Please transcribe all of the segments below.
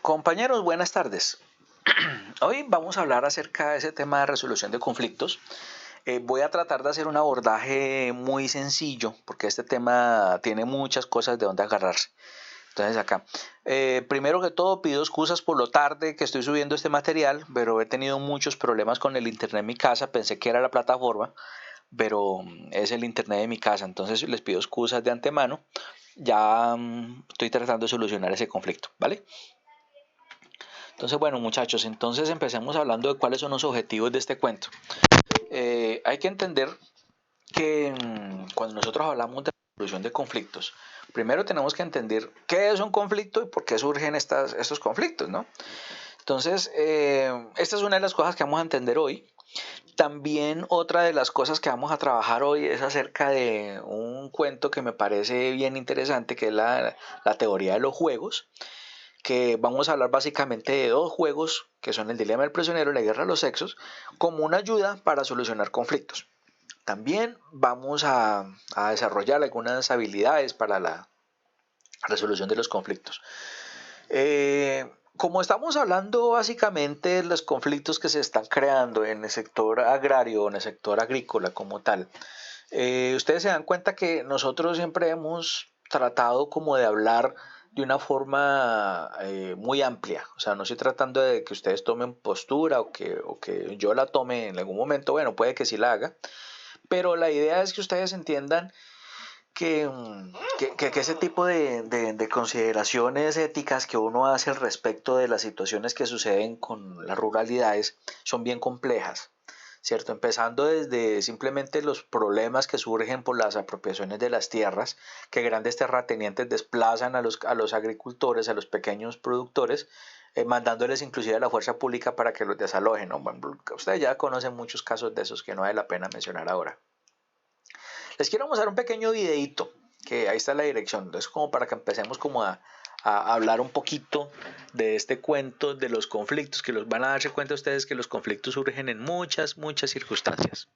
Compañeros, buenas tardes. Hoy vamos a hablar acerca de ese tema de resolución de conflictos. Voy a tratar de hacer un abordaje muy sencillo porque este tema tiene muchas cosas de donde agarrarse. Entonces acá, primero que todo pido excusas por lo tarde que estoy subiendo este material, pero he tenido muchos problemas con el internet en mi casa, pensé que era la plataforma, pero es el internet de mi casa, entonces les pido excusas de antemano. Ya estoy tratando de solucionar ese conflicto, ¿vale? Entonces, bueno, muchachos, entonces empecemos hablando de cuáles son los objetivos de este cuento. Hay que entender que cuando nosotros hablamos de resolución de conflictos, primero tenemos que entender qué es un conflicto y por qué surgen estos conflictos, ¿no? Entonces, esta es una de las cosas que vamos a entender hoy. También otra de las cosas que vamos a trabajar hoy es acerca de un cuento que me parece bien interesante, que es la teoría de los juegos, que vamos a hablar básicamente de dos juegos, que son el dilema del prisionero y la guerra de los sexos, como una ayuda para solucionar conflictos. También vamos a desarrollar algunas habilidades para la resolución de los conflictos. Como estamos hablando básicamente de los conflictos que se están creando en el sector agrario o en el sector agrícola como tal, ustedes se dan cuenta que nosotros siempre hemos tratado como de hablar de una forma muy amplia. O sea, no estoy tratando de que ustedes tomen postura o que yo la tome en algún momento. Bueno, puede que sí la haga. Pero la idea es que ustedes entiendan que, que ese tipo de consideraciones éticas que uno hace al respecto de las situaciones que suceden con las ruralidades son bien complejas. ¿Cierto? Empezando desde simplemente los problemas que surgen por las apropiaciones de las tierras, que grandes terratenientes desplazan a los agricultores, a los pequeños productores, mandándoles inclusive a la fuerza pública para que los desalojen, ¿no? Bueno, ustedes ya conocen muchos casos de esos que no vale la pena mencionar ahora. Les quiero mostrar un pequeño videito, que ahí está la dirección, entonces como para que empecemos como a hablar un poquito de este cuento de los conflictos, que los van a darse cuenta ustedes que los conflictos surgen en muchas circunstancias.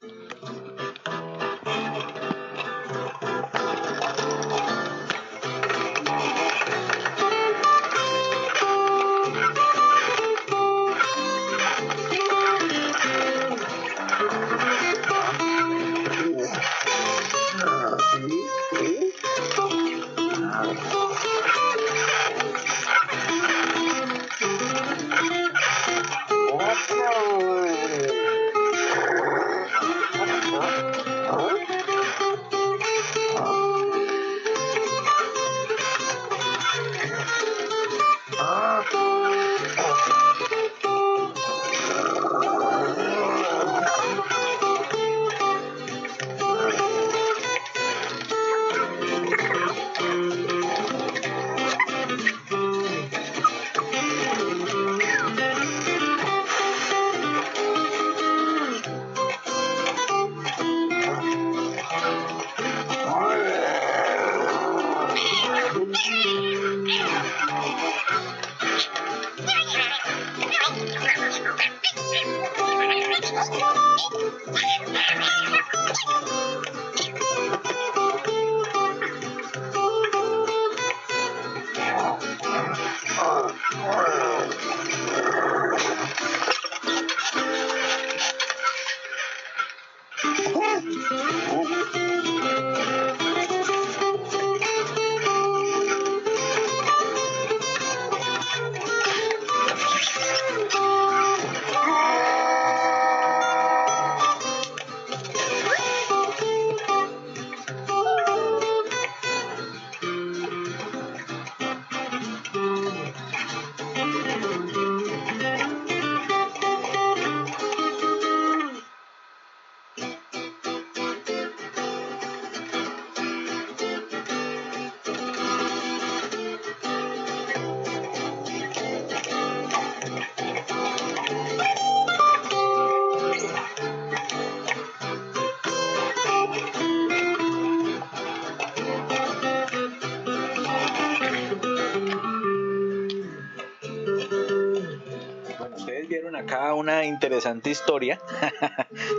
Vieron acá una interesante historia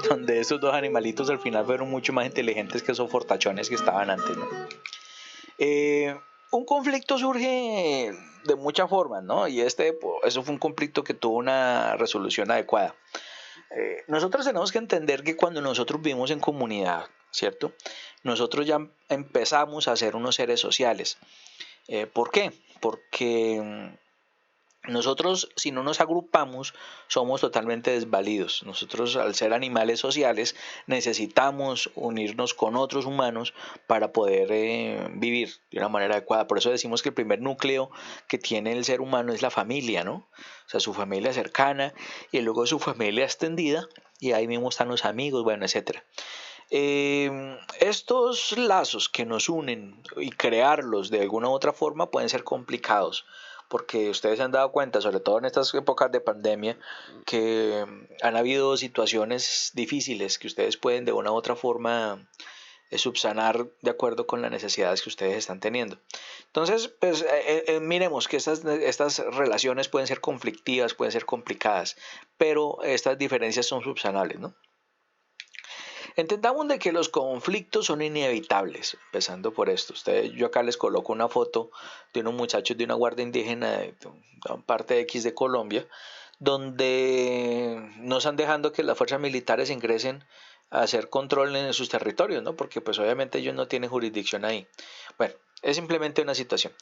donde esos dos animalitos al final fueron mucho más inteligentes que esos fortachones que estaban antes, ¿no? Un conflicto surge de muchas formas, ¿no? Y eso fue un conflicto que tuvo una resolución adecuada. Nosotros tenemos que entender que cuando nosotros vivimos en comunidad, ¿cierto? Nosotros ya empezamos a ser unos seres sociales. ¿Por qué? Porque nosotros, si no nos agrupamos, somos totalmente desvalidos. Nosotros, al ser animales sociales, necesitamos unirnos con otros humanos para poder vivir de una manera adecuada. Por eso decimos que el primer núcleo que tiene el ser humano es la familia, ¿no? O sea, su familia cercana y luego su familia extendida, y ahí mismo están los amigos, bueno, etcétera. Estos lazos que nos unen y crearlos de alguna u otra forma pueden ser complicados, porque ustedes se han dado cuenta, sobre todo en estas épocas de pandemia, que han habido situaciones difíciles que ustedes pueden de una u otra forma subsanar de acuerdo con las necesidades que ustedes están teniendo. Entonces, pues miremos que estas relaciones pueden ser conflictivas, pueden ser complicadas, pero estas diferencias son subsanables, ¿no? Entendamos de que los conflictos son inevitables, empezando por esto. Yo acá les coloco una foto de unos muchachos de una guardia indígena de parte X de Colombia, donde no están dejando que las fuerzas militares ingresen a hacer control en sus territorios, ¿no? Porque pues obviamente ellos no tienen jurisdicción ahí. Bueno, es simplemente una situación.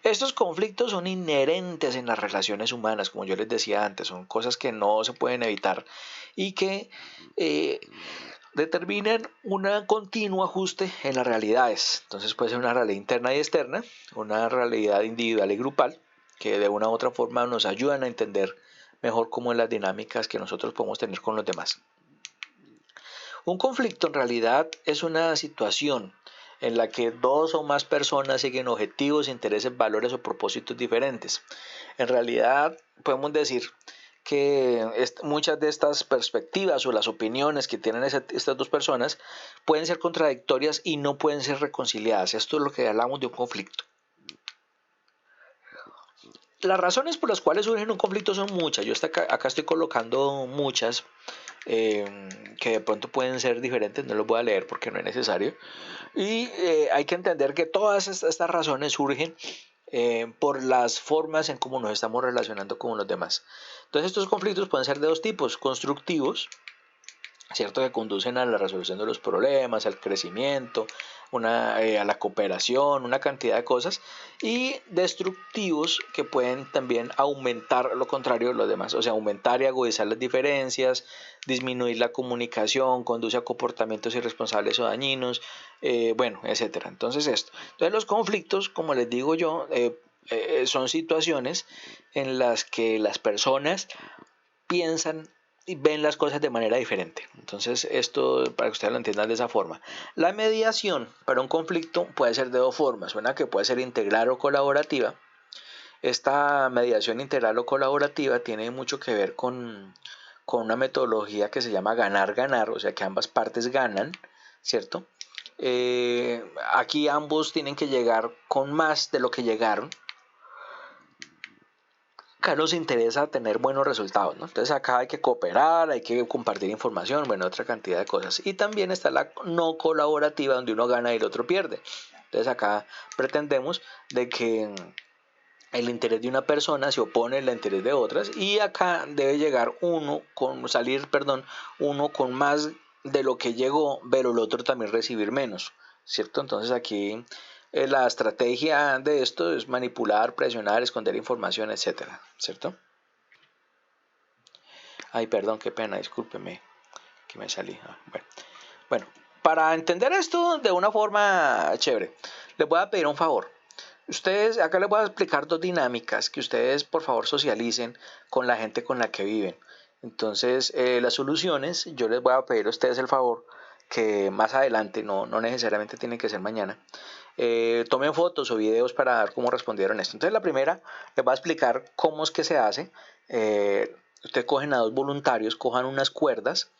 Estos conflictos son inherentes en las relaciones humanas, como yo les decía antes, son cosas que no se pueden evitar y que eh, determinen un continuo ajuste en las realidades. Entonces puede ser una realidad interna y externa, una realidad individual y grupal, que de una u otra forma nos ayudan a entender mejor cómo es las dinámicas que nosotros podemos tener con los demás. Un conflicto en realidad es una situación en la que dos o más personas siguen objetivos, intereses, valores o propósitos diferentes. En realidad podemos decir que muchas de estas perspectivas o las opiniones que tienen estas dos personas pueden ser contradictorias y no pueden ser reconciliadas. Esto es lo que hablamos de un conflicto. Las razones por las cuales surgen un conflicto son muchas. Yo acá estoy colocando muchas que de pronto pueden ser diferentes, no los voy a leer porque no es necesario. Y hay que entender que todas estas razones surgen por las formas en cómo nos estamos relacionando con los demás. Entonces estos conflictos pueden ser de dos tipos: constructivos, ¿cierto?, que conducen a la resolución de los problemas, al crecimiento, a la cooperación, una cantidad de cosas, y destructivos, que pueden también aumentar lo contrario de los demás, o sea, aumentar y agudizar las diferencias, disminuir la comunicación, conduce a comportamientos irresponsables o dañinos, bueno, etcétera. Entonces los conflictos, como les digo yo, son situaciones en las que las personas piensan y ven las cosas de manera diferente. Entonces, esto para que ustedes lo entiendan de esa forma. La mediación para un conflicto puede ser de dos formas. Una que puede ser integral o colaborativa. Esta mediación integral o colaborativa tiene mucho que ver con una metodología que se llama ganar-ganar, o sea que ambas partes ganan, ¿cierto? Aquí ambos tienen que llegar con más de lo que llegaron. Acá nos interesa tener buenos resultados, ¿no? Entonces acá hay que cooperar, hay que compartir información, bueno, otra cantidad de cosas. Y también está la no colaborativa, donde uno gana y el otro pierde. Entonces acá pretendemos de que el interés de una persona se opone al interés de otras, y acá debe llegar uno con más de lo que llegó, pero el otro también recibir menos, ¿cierto? Entonces aquí la estrategia de esto es manipular, presionar, esconder información, etcétera, ¿cierto? Ay, perdón, qué pena, discúlpeme que me salí. Bueno, para entender esto de una forma chévere, les voy a pedir un favor. Ustedes, acá les voy a explicar dos dinámicas que ustedes por favor socialicen con la gente con la que viven. Entonces, las soluciones, yo les voy a pedir a ustedes el favor que más adelante, no necesariamente tiene que ser mañana, tomen fotos o videos para ver cómo respondieron esto. Entonces, la primera, les voy a explicar cómo es que se hace. Ustedes cogen a dos voluntarios, cojan unas cuerdas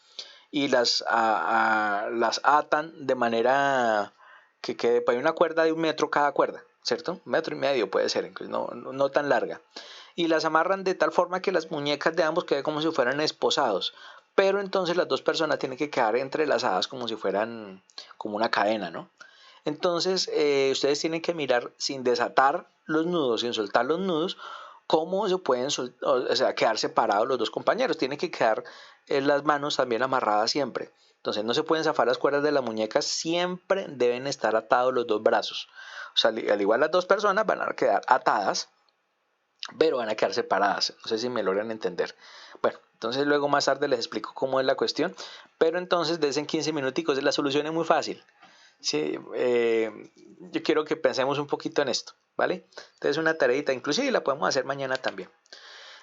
y las atan de manera que quede, hay una cuerda de 1 metro cada cuerda, ¿cierto? 1,5 metros puede ser, incluso no tan larga. Y las amarran de tal forma que las muñecas de ambos queden como si fueran esposados. Pero entonces las dos personas tienen que quedar entrelazadas como si fueran como una cadena, ¿no? Entonces, ustedes tienen que mirar sin desatar los nudos, sin soltar los nudos, cómo se pueden o sea, quedar separados los dos compañeros. Tienen que quedar las manos también amarradas siempre. Entonces no se pueden zafar las cuerdas de las muñecas, siempre deben estar atados los dos brazos. O sea, al igual las dos personas van a quedar atadas, pero van a quedar separadas. No sé si me logran entender. Bueno, entonces luego más tarde les explico cómo es la cuestión, pero entonces desde en 15 minuticos la solución es muy fácil. Sí, yo quiero que pensemos un poquito en esto, ¿vale? Entonces una tareita, inclusive la podemos hacer mañana también.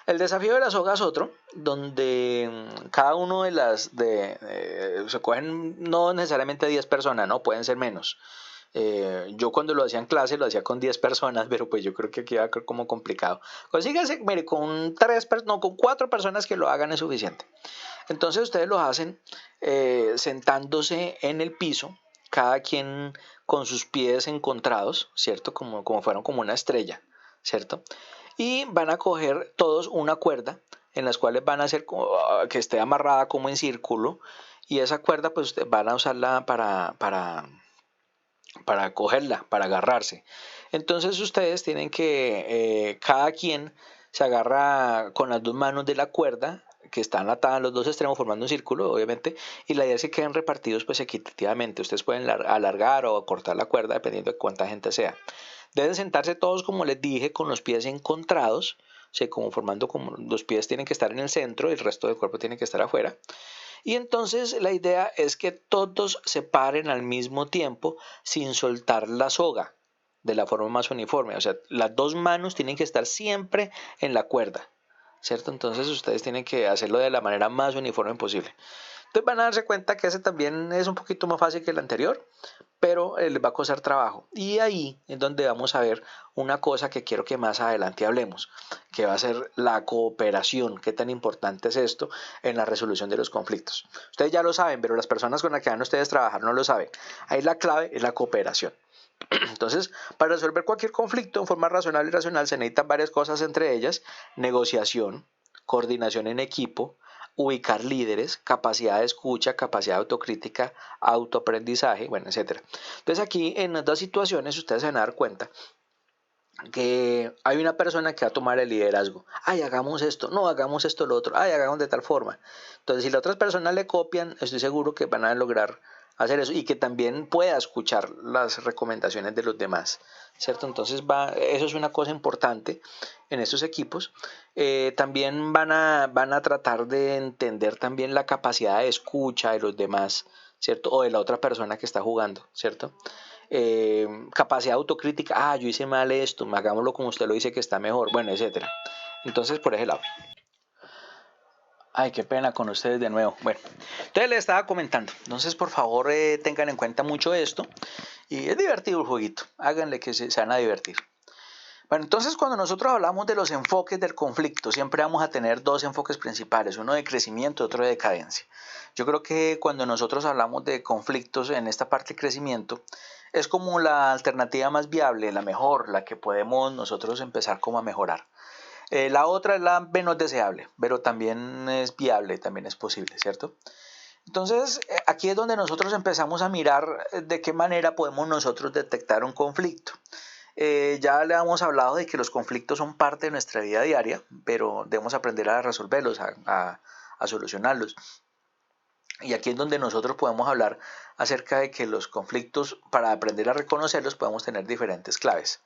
El desafío de la soga es otro, donde cada uno de se cogen no necesariamente 10 personas, no, pueden ser menos. Yo cuando lo hacía en clase lo hacía con 10 personas, pero pues yo creo que aquí va a ser como complicado. Consíganse, mire, no, con 4 personas que lo hagan es suficiente. Entonces ustedes lo hacen sentándose en el piso, cada quien con sus pies encontrados, ¿cierto? Como fueron como una estrella, ¿cierto? Y van a coger todos una cuerda en las cuales van a hacer que esté amarrada como en círculo, y esa cuerda pues van a usarla para cogerla, para agarrarse. Entonces ustedes tienen que, cada quien se agarra con las dos manos de la cuerda que están atadas en los dos extremos formando un círculo, obviamente, y la idea es que queden repartidos pues equitativamente. Ustedes pueden alargar o cortar la cuerda dependiendo de cuánta gente sea. Deben sentarse todos, como les dije, con los pies encontrados, o sea, como formando como los pies tienen que estar en el centro y el resto del cuerpo tiene que estar afuera. Y entonces la idea es que todos se paren al mismo tiempo sin soltar la soga de la forma más uniforme. O sea, las dos manos tienen que estar siempre en la cuerda, ¿cierto? Entonces ustedes tienen que hacerlo de la manera más uniforme posible. Entonces van a darse cuenta que ese también es un poquito más fácil que el anterior, pero les va a costar trabajo. Y ahí es donde vamos a ver una cosa que quiero que más adelante hablemos, que va a ser la cooperación. ¿Qué tan importante es esto en la resolución de los conflictos? Ustedes ya lo saben, pero las personas con las que van ustedes a trabajar no lo saben. Ahí la clave es la cooperación. Entonces, para resolver cualquier conflicto en forma razonable y racional se necesitan varias cosas, entre ellas negociación, coordinación en equipo, ubicar líderes, capacidad de escucha, capacidad de autocrítica, autoaprendizaje, bueno, etcétera. Entonces aquí en estas situaciones ustedes se van a dar cuenta que hay una persona que va a tomar el liderazgo. Ay, hagamos esto, no, hagamos esto, lo otro, ay, hagamos de tal forma. Entonces, si las otras personas le copian, estoy seguro que van a lograr hacer eso y que también pueda escuchar las recomendaciones de los demás, ¿cierto? Entonces, eso es una cosa importante en estos equipos. También van a tratar de entender también la capacidad de escucha de los demás, ¿cierto? O de la otra persona que está jugando, ¿cierto? Capacidad autocrítica, yo hice mal esto, hagámoslo como usted lo dice que está mejor, bueno, etcétera. Entonces, por ese lado. Ay, qué pena con ustedes de nuevo. Bueno, entonces les estaba comentando. Entonces, por favor, tengan en cuenta mucho esto. Y es divertido el jueguito. Háganle que se van a divertir. Bueno, entonces cuando nosotros hablamos de los enfoques del conflicto, siempre vamos a tener dos enfoques principales, uno de crecimiento y otro de decadencia. Yo creo que cuando nosotros hablamos de conflictos en esta parte de crecimiento, es como la alternativa más viable, la mejor, la que podemos nosotros empezar como a mejorar. La otra es la menos deseable, pero también es viable, también es posible, ¿cierto? Entonces, aquí es donde nosotros empezamos a mirar de qué manera podemos nosotros detectar un conflicto. Ya le hemos hablado de que los conflictos son parte de nuestra vida diaria, pero debemos aprender a resolverlos, a solucionarlos. Y aquí es donde nosotros podemos hablar acerca de que los conflictos, para aprender a reconocerlos, podemos tener diferentes claves.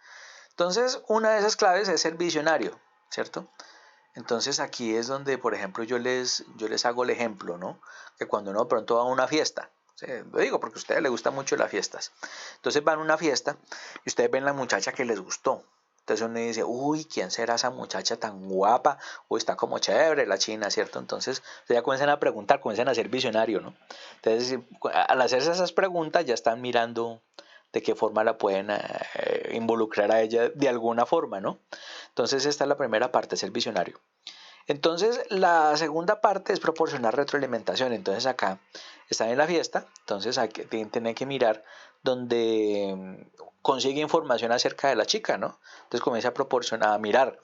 Entonces, una de esas claves es ser visionario, ¿cierto? Entonces aquí es donde, por ejemplo, yo les hago el ejemplo, ¿no? Que cuando uno de pronto va a una fiesta, lo digo porque a ustedes les gustan mucho las fiestas. Entonces van a una fiesta y ustedes ven la muchacha que les gustó. Entonces uno dice, uy, ¿quién será esa muchacha tan guapa? Uy, está como chévere la china, ¿cierto? Entonces ustedes ya comienzan a preguntar, comienzan a ser visionario, ¿no? Entonces al hacerse esas preguntas ya están mirando de qué forma la pueden involucrar a ella de alguna forma, ¿no? Entonces esta es la primera parte, ser visionario. Entonces la segunda parte es proporcionar retroalimentación. Entonces acá están en la fiesta, entonces hay que, tienen que mirar donde consigue información acerca de la chica, ¿no? Entonces comienza a proporcionar, a mirar,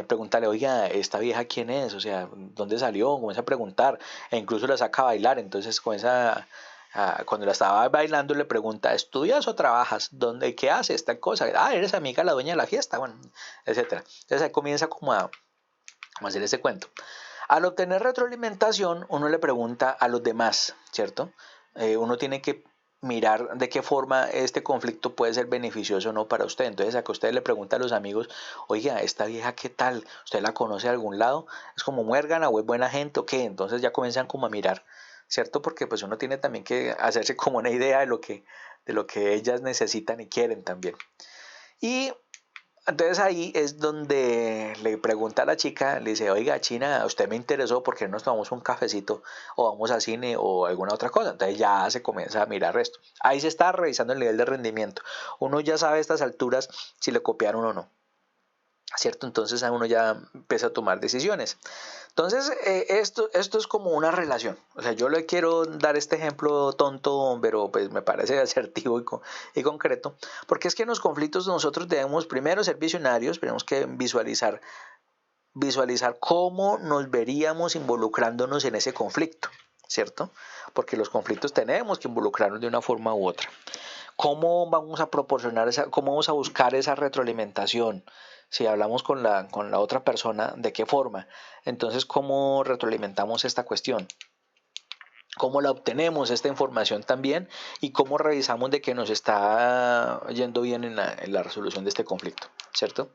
preguntarle, oiga, ¿esta vieja quién es? O sea, ¿dónde salió? Comienza a preguntar e incluso la saca a bailar, entonces comienza Cuando la estaba bailando le pregunta, ¿estudias o trabajas? ¿Dónde, qué haces? Tal cosa. Eres amiga de la dueña de la fiesta, bueno, etcétera. Entonces ahí comienza como a hacer ese cuento. Al obtener retroalimentación, uno le pregunta a los demás, ¿cierto? Uno tiene que mirar de qué forma este conflicto puede ser beneficioso o no para usted. Entonces, a que usted le pregunta a los amigos, oiga, ¿esta vieja qué tal? ¿Usted la conoce de algún lado? ¿Es como muérgana o es buena gente o qué? Entonces ya comienzan como a mirar, ¿cierto? Porque pues uno tiene también que hacerse como una idea de lo que ellas necesitan y quieren también. Y entonces ahí es donde le pregunta a la chica, le dice, oiga, China, usted me interesó, ¿por qué no nos tomamos un cafecito o vamos al cine o alguna otra cosa? Entonces ya se comienza a mirar esto. Ahí se está revisando el nivel de rendimiento. Uno ya sabe a estas alturas si le copiaron o no, ¿cierto? Entonces a uno ya empieza a tomar decisiones. Entonces, esto es como una relación. O sea, yo le quiero dar este ejemplo tonto, pero pues me parece asertivo y concreto, porque es que en los conflictos nosotros debemos primero ser visionarios, tenemos que visualizar cómo nos veríamos involucrándonos en ese conflicto, ¿cierto? Porque los conflictos tenemos que involucrarnos de una forma u otra. ¿Cómo vamos a proporcionar cómo vamos a buscar esa retroalimentación? Si hablamos con la otra persona, ¿de qué forma? Entonces, ¿cómo retroalimentamos esta cuestión? ¿Cómo la obtenemos esta información también? Y cómo revisamos de que nos está yendo bien en la resolución de este conflicto, ¿cierto?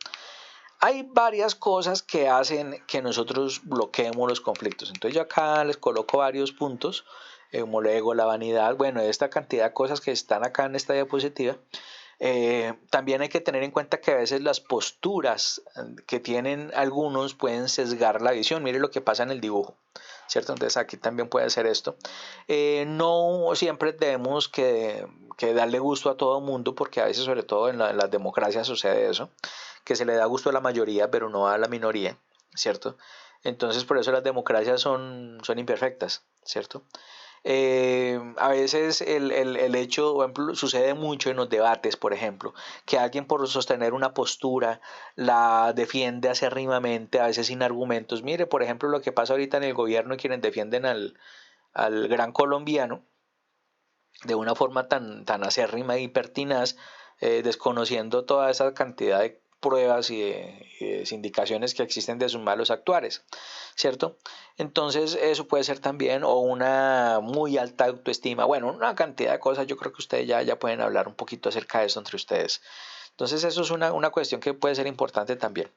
Hay varias cosas que hacen que nosotros bloqueemos los conflictos. Entonces yo acá les coloco varios puntos, como el ego, la vanidad, bueno, esta cantidad de cosas que están acá en esta diapositiva. También hay que tener en cuenta que a veces las posturas que tienen algunos pueden sesgar la visión. Mire lo que pasa en el dibujo, ¿cierto? Entonces aquí también puede ser esto. No siempre tenemos que darle gusto a todo el mundo, porque a veces, sobre todo en las democracias, sucede eso, que se le da gusto a la mayoría, pero no a la minoría, ¿cierto? Entonces por eso las democracias son imperfectas, ¿cierto? A veces el hecho, por ejemplo, sucede mucho en los debates, por ejemplo, que alguien por sostener una postura la defiende acérrimamente, a veces sin argumentos. Mire, por ejemplo, lo que pasa ahorita en el gobierno y quienes defienden al gran colombiano de una forma tan acérrima y pertinaz, desconociendo toda esa cantidad de pruebas y de indicaciones que existen de sus malos actuares, ¿cierto? Entonces eso puede ser también, o una muy alta autoestima, bueno, una cantidad de cosas. Yo creo que ustedes ya pueden hablar un poquito acerca de eso entre ustedes. Entonces eso es una cuestión que puede ser importante también.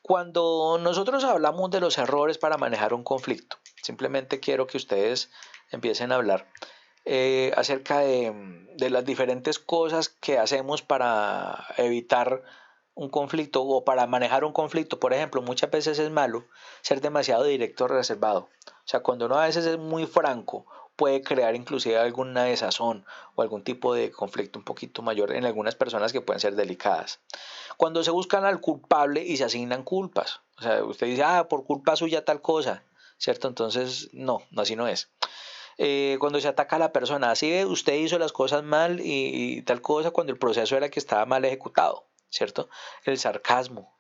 Cuando nosotros hablamos de los errores para manejar un conflicto, simplemente quiero que ustedes empiecen a hablar acerca de las diferentes cosas que hacemos para evitar un conflicto o para manejar un conflicto. Por ejemplo, muchas veces es malo ser demasiado directo o reservado. O sea, cuando uno a veces es muy franco, puede crear inclusive alguna desazón o algún tipo de conflicto un poquito mayor en algunas personas que pueden ser delicadas. Cuando se buscan al culpable y se asignan culpas. O sea, usted dice, por culpa suya tal cosa, ¿cierto? Entonces, no, así no es. Cuando se ataca a la persona, así ve, usted hizo las cosas mal y tal cosa cuando el proceso era que estaba mal ejecutado, ¿cierto? El sarcasmo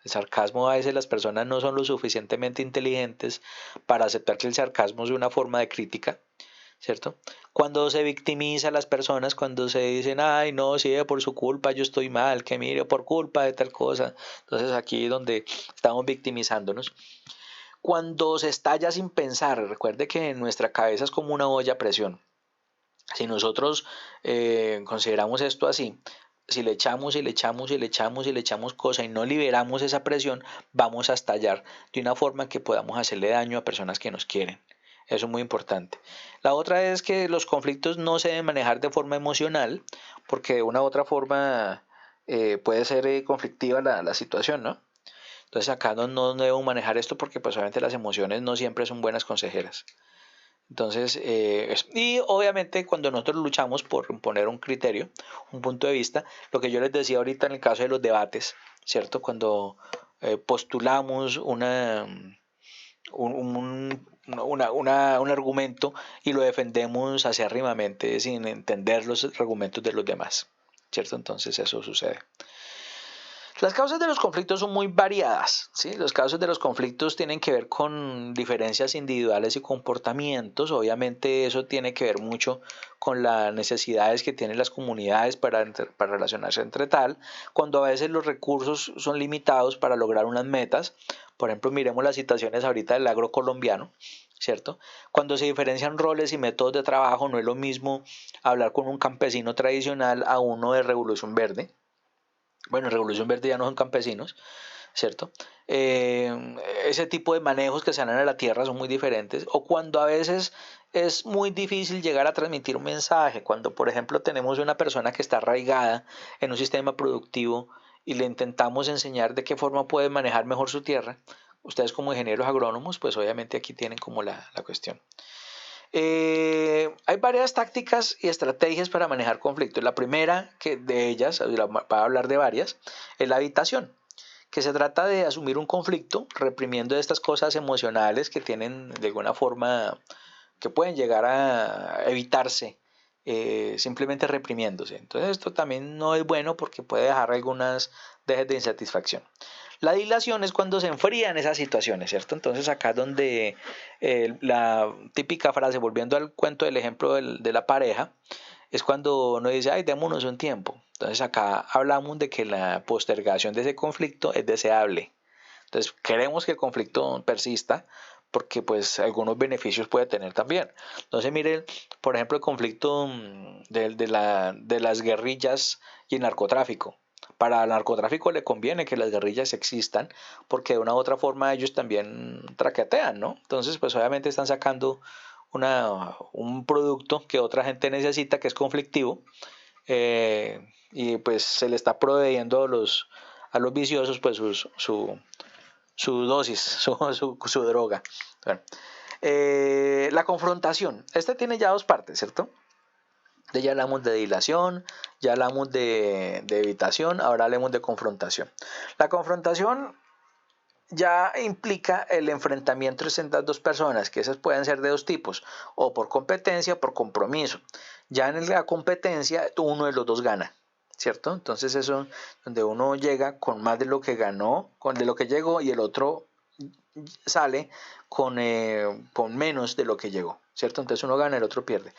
a veces las personas no son lo suficientemente inteligentes para aceptar que el sarcasmo es una forma de crítica, ¿cierto? Cuando se victimiza a las personas, cuando se dicen, ay, no, sí, por su culpa yo estoy mal, que mire, por culpa de tal cosa. Entonces aquí es donde estamos victimizándonos. Cuando se estalla sin pensar, recuerde que nuestra cabeza es como una olla a presión. Si nosotros consideramos esto así, si le echamos y le echamos y le echamos y le echamos cosa y no liberamos esa presión, vamos a estallar de una forma que podamos hacerle daño a personas que nos quieren. Eso es muy importante. La otra es que los conflictos no se deben manejar de forma emocional, porque de una u otra forma puede ser conflictiva la situación, ¿no? Entonces acá no debemos manejar esto porque pues obviamente las emociones no siempre son buenas consejeras. Entonces, y obviamente cuando nosotros luchamos por imponer un criterio, un punto de vista, lo que yo les decía ahorita en el caso de los debates, ¿cierto? Cuando postulamos un argumento y lo defendemos acérrimamente sin entender los argumentos de los demás, ¿cierto? Entonces eso sucede. Las causas de los conflictos son muy variadas, ¿sí? Las causas de los conflictos tienen que ver con diferencias individuales y comportamientos. Obviamente eso tiene que ver mucho con las necesidades que tienen las comunidades para relacionarse entre tal, cuando a veces los recursos son limitados para lograr unas metas. Por ejemplo, miremos las situaciones ahorita del agro colombiano, ¿cierto? Cuando se diferencian roles y métodos de trabajo, no es lo mismo hablar con un campesino tradicional a uno de Revolución Verde. Bueno, Revolución Verde ya no son campesinos, ¿cierto? Ese tipo de manejos que se dan a la tierra son muy diferentes. O cuando a veces es muy difícil llegar a transmitir un mensaje, cuando por ejemplo tenemos una persona que está arraigada en un sistema productivo y le intentamos enseñar de qué forma puede manejar mejor su tierra. Ustedes como ingenieros agrónomos, pues obviamente aquí tienen como la cuestión. Hay varias tácticas y estrategias para manejar conflictos. La primera que de ellas, va a hablar de varias, es la evitación, que se trata de asumir un conflicto reprimiendo estas cosas emocionales que tienen de alguna forma, que pueden llegar a evitarse, simplemente reprimiéndose. Entonces esto también no es bueno porque puede dejar algunas dejes de insatisfacción. La dilación es cuando se enfrían esas situaciones, ¿cierto? Entonces acá es donde la típica frase, volviendo al cuento del ejemplo de la pareja, es cuando uno dice, ay, démonos un tiempo. Entonces acá hablamos de que la postergación de ese conflicto es deseable. Entonces queremos que el conflicto persista porque pues algunos beneficios puede tener también. Entonces miren, por ejemplo, el conflicto de las guerrillas y el narcotráfico. Para el narcotráfico le conviene que las guerrillas existan porque de una u otra forma ellos también traquetean, ¿no? Entonces pues obviamente están sacando un producto que otra gente necesita que es conflictivo, y pues se le está proveyendo a los viciosos pues su dosis, su droga. Bueno, la confrontación. Este tiene ya dos partes, ¿cierto? Ya hablamos de dilación, ya hablamos de evitación, ahora hablemos de confrontación. La confrontación ya implica el enfrentamiento entre estas dos personas, que esas pueden ser de dos tipos, o por competencia o por compromiso. Ya en la competencia, uno de los dos gana, ¿cierto? Entonces eso donde uno llega con más de lo que ganó, con de lo que llegó, y el otro sale con menos de lo que llegó, ¿cierto? Entonces uno gana, el otro pierde.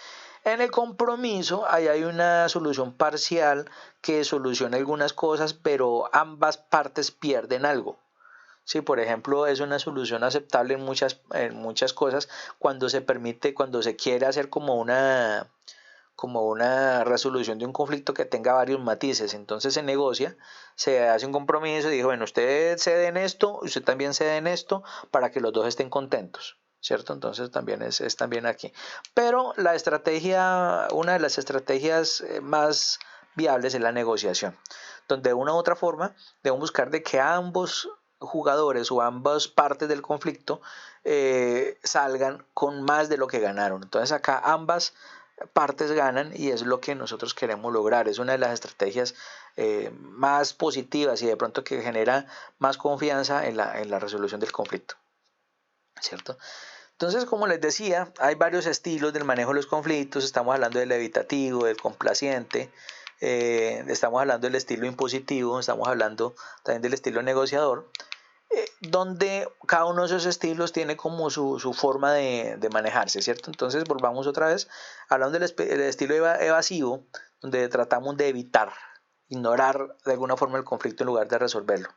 En el compromiso, ahí hay una solución parcial que soluciona algunas cosas, pero ambas partes pierden algo. Sí, por ejemplo, es una solución aceptable en muchas cosas cuando se permite, cuando se quiere hacer como una resolución de un conflicto que tenga varios matices. Entonces se negocia, se hace un compromiso y dice, bueno, usted cede en esto, usted también cede en esto, para que los dos estén contentos, ¿cierto? Entonces también es también aquí. Pero la estrategia, una de las estrategias más viables es la negociación, donde de una u otra forma debemos buscar de que ambos jugadores o ambas partes del conflicto salgan con más de lo que ganaron. Entonces acá ambas partes ganan y es lo que nosotros queremos lograr. Es una de las estrategias más positivas y de pronto que genera más confianza en la resolución del conflicto, ¿cierto? Entonces, como les decía, hay varios estilos del manejo de los conflictos. Estamos hablando del evitativo, del complaciente, estamos hablando del estilo impositivo, estamos hablando también del estilo negociador, donde cada uno de esos estilos tiene como su forma de manejarse, ¿cierto? Entonces volvamos otra vez, hablando del estilo evasivo, donde tratamos de evitar, ignorar de alguna forma el conflicto en lugar de resolverlo,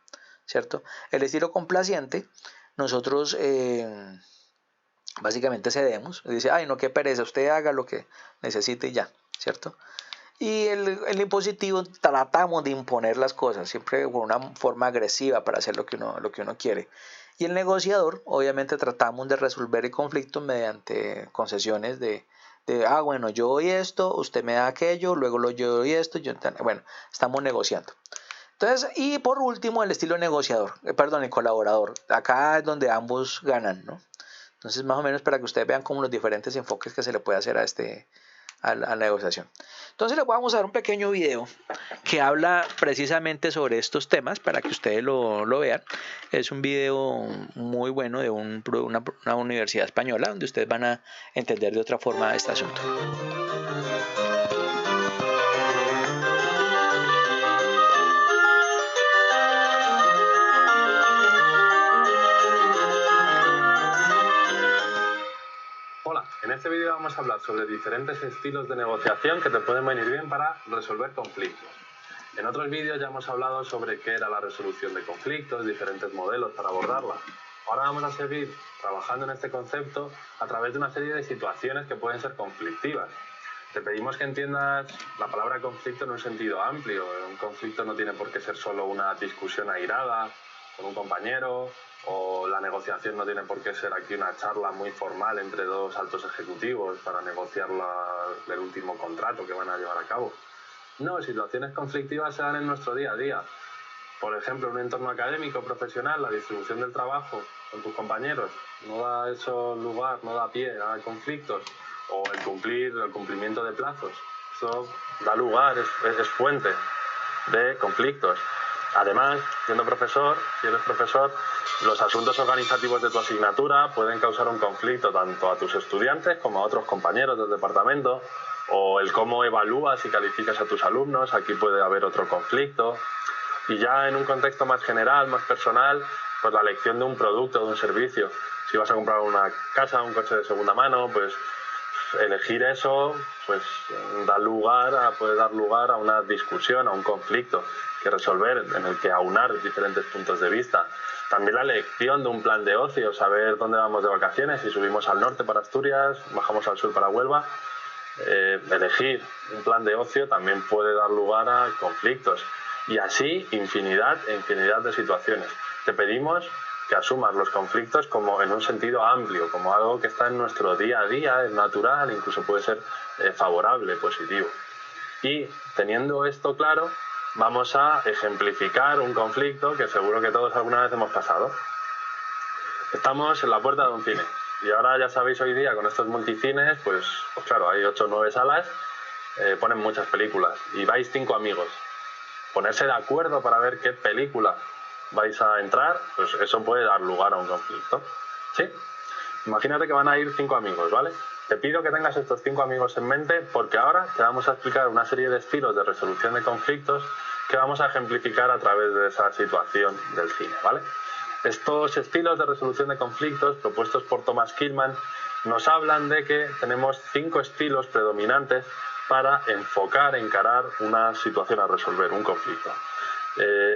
¿cierto? El estilo complaciente, nosotros básicamente cedemos, dice, ay no, qué pereza, usted haga lo que necesite y ya, ¿cierto? Y el impositivo tratamos de imponer las cosas, siempre por una forma agresiva para hacer lo que uno quiere. Y el negociador, obviamente tratamos de resolver el conflicto mediante concesiones bueno, yo doy esto, usted me da aquello, luego yo doy esto, bueno, estamos negociando. Entonces, y por último, el estilo negociador, perdón, el colaborador. Acá es donde ambos ganan, ¿no? Entonces, más o menos para que ustedes vean como los diferentes enfoques que se le puede hacer a la negociación. Entonces les vamos a dar un pequeño video que habla precisamente sobre estos temas para que ustedes lo vean. Es un video muy bueno de una universidad española donde ustedes van a entender de otra forma este asunto. este vídeo vamos a hablar sobre diferentes estilos de negociación que te pueden venir bien para resolver conflictos. En otros vídeos ya hemos hablado sobre qué era la resolución de conflictos, diferentes modelos para abordarla. Ahora vamos a seguir trabajando en este concepto a través de una serie de situaciones que pueden ser conflictivas. Te pedimos que entiendas la palabra conflicto en un sentido amplio. Un conflicto no tiene por qué ser solo una discusión airada con un compañero, o la negociación no tiene por qué ser aquí una charla muy formal entre dos altos ejecutivos para negociar el último contrato que van a llevar a cabo. No, situaciones conflictivas se dan en nuestro día a día. Por ejemplo, en un entorno académico, profesional, la distribución del trabajo con tus compañeros no da eso lugar, no da pie a conflictos, o el cumplimiento de plazos. Eso da lugar, es fuente de conflictos. Además, siendo profesor, si eres profesor, los asuntos organizativos de tu asignatura pueden causar un conflicto tanto a tus estudiantes como a otros compañeros del departamento, o el cómo evalúas y calificas a tus alumnos, aquí puede haber otro conflicto. Y ya en un contexto más general, más personal, pues la elección de un producto, de un servicio. Si vas a comprar una casa, un coche de segunda mano, pues elegir eso pues puede dar lugar a una discusión, a un conflicto que resolver, en el que aunar diferentes puntos de vista. También la elección de un plan de ocio, saber dónde vamos de vacaciones, si subimos al norte para Asturias, bajamos al sur para Huelva. Elegir un plan de ocio también puede dar lugar a conflictos. Y así infinidad de situaciones. Te pedimos que asumas los conflictos como en un sentido amplio, como algo que está en nuestro día a día, es natural, incluso puede ser favorable, positivo. Y teniendo esto claro, vamos a ejemplificar un conflicto que seguro que todos alguna vez hemos pasado. Estamos en la puerta de un cine y ahora ya sabéis, hoy día con estos multicines, pues claro, hay 8 o 9 salas, ponen muchas películas y vais 5 amigos. Ponerse de acuerdo para ver qué película vais a entrar, pues eso puede dar lugar a un conflicto. ¿Sí? Imagínate que van a ir 5 amigos, ¿vale? Te pido que tengas estos 5 amigos en mente porque ahora te vamos a explicar una serie de estilos de resolución de conflictos que vamos a ejemplificar a través de esa situación del cine, ¿vale? Estos estilos de resolución de conflictos propuestos por Thomas Kilmann nos hablan de que tenemos 5 estilos predominantes para encarar una situación a resolver, un conflicto.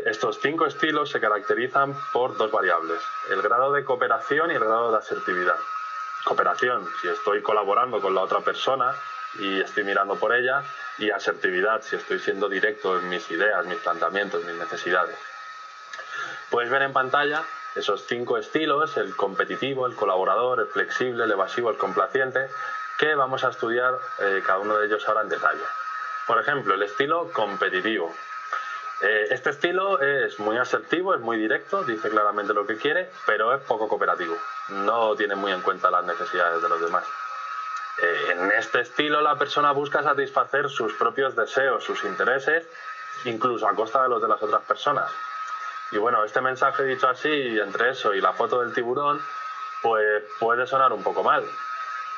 Estos 5 estilos se caracterizan por 2 variables, el grado de cooperación y el grado de asertividad. Cooperación, si estoy colaborando con la otra persona y estoy mirando por ella, y asertividad, si estoy siendo directo en mis ideas, mis planteamientos, mis necesidades. Puedes ver en pantalla esos 5 estilos, el competitivo, el colaborador, el flexible, el evasivo, el complaciente, que vamos a estudiar cada uno de ellos ahora en detalle. Por ejemplo, el estilo competitivo. Este estilo es muy asertivo, es muy directo, dice claramente lo que quiere, pero es poco cooperativo. No tiene muy en cuenta las necesidades de los demás. En este estilo la persona busca satisfacer sus propios deseos, sus intereses, incluso a costa de los de las otras personas. Y bueno, este mensaje dicho así, entre eso y la foto del tiburón, pues puede sonar un poco mal.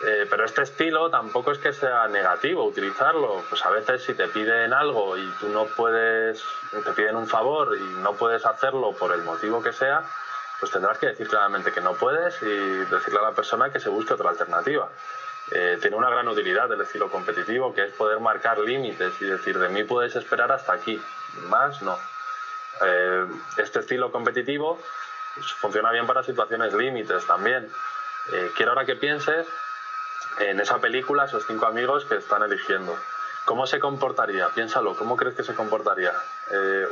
Pero este estilo tampoco es que sea negativo utilizarlo. Pues a veces si te piden algo y tú no puedes, te piden un favor y no puedes hacerlo por el motivo que sea, pues tendrás que decir claramente que no puedes y decirle a la persona que se busque otra alternativa. Tiene una gran utilidad el estilo competitivo, que es poder marcar límites y decir, de mí puedes esperar hasta aquí, más no. Este estilo competitivo pues, funciona bien para situaciones límites también. Quiero ahora que pienses en esa película, esos 5 amigos que están eligiendo. ¿Cómo se comportaría? Piénsalo, ¿cómo crees que se comportaría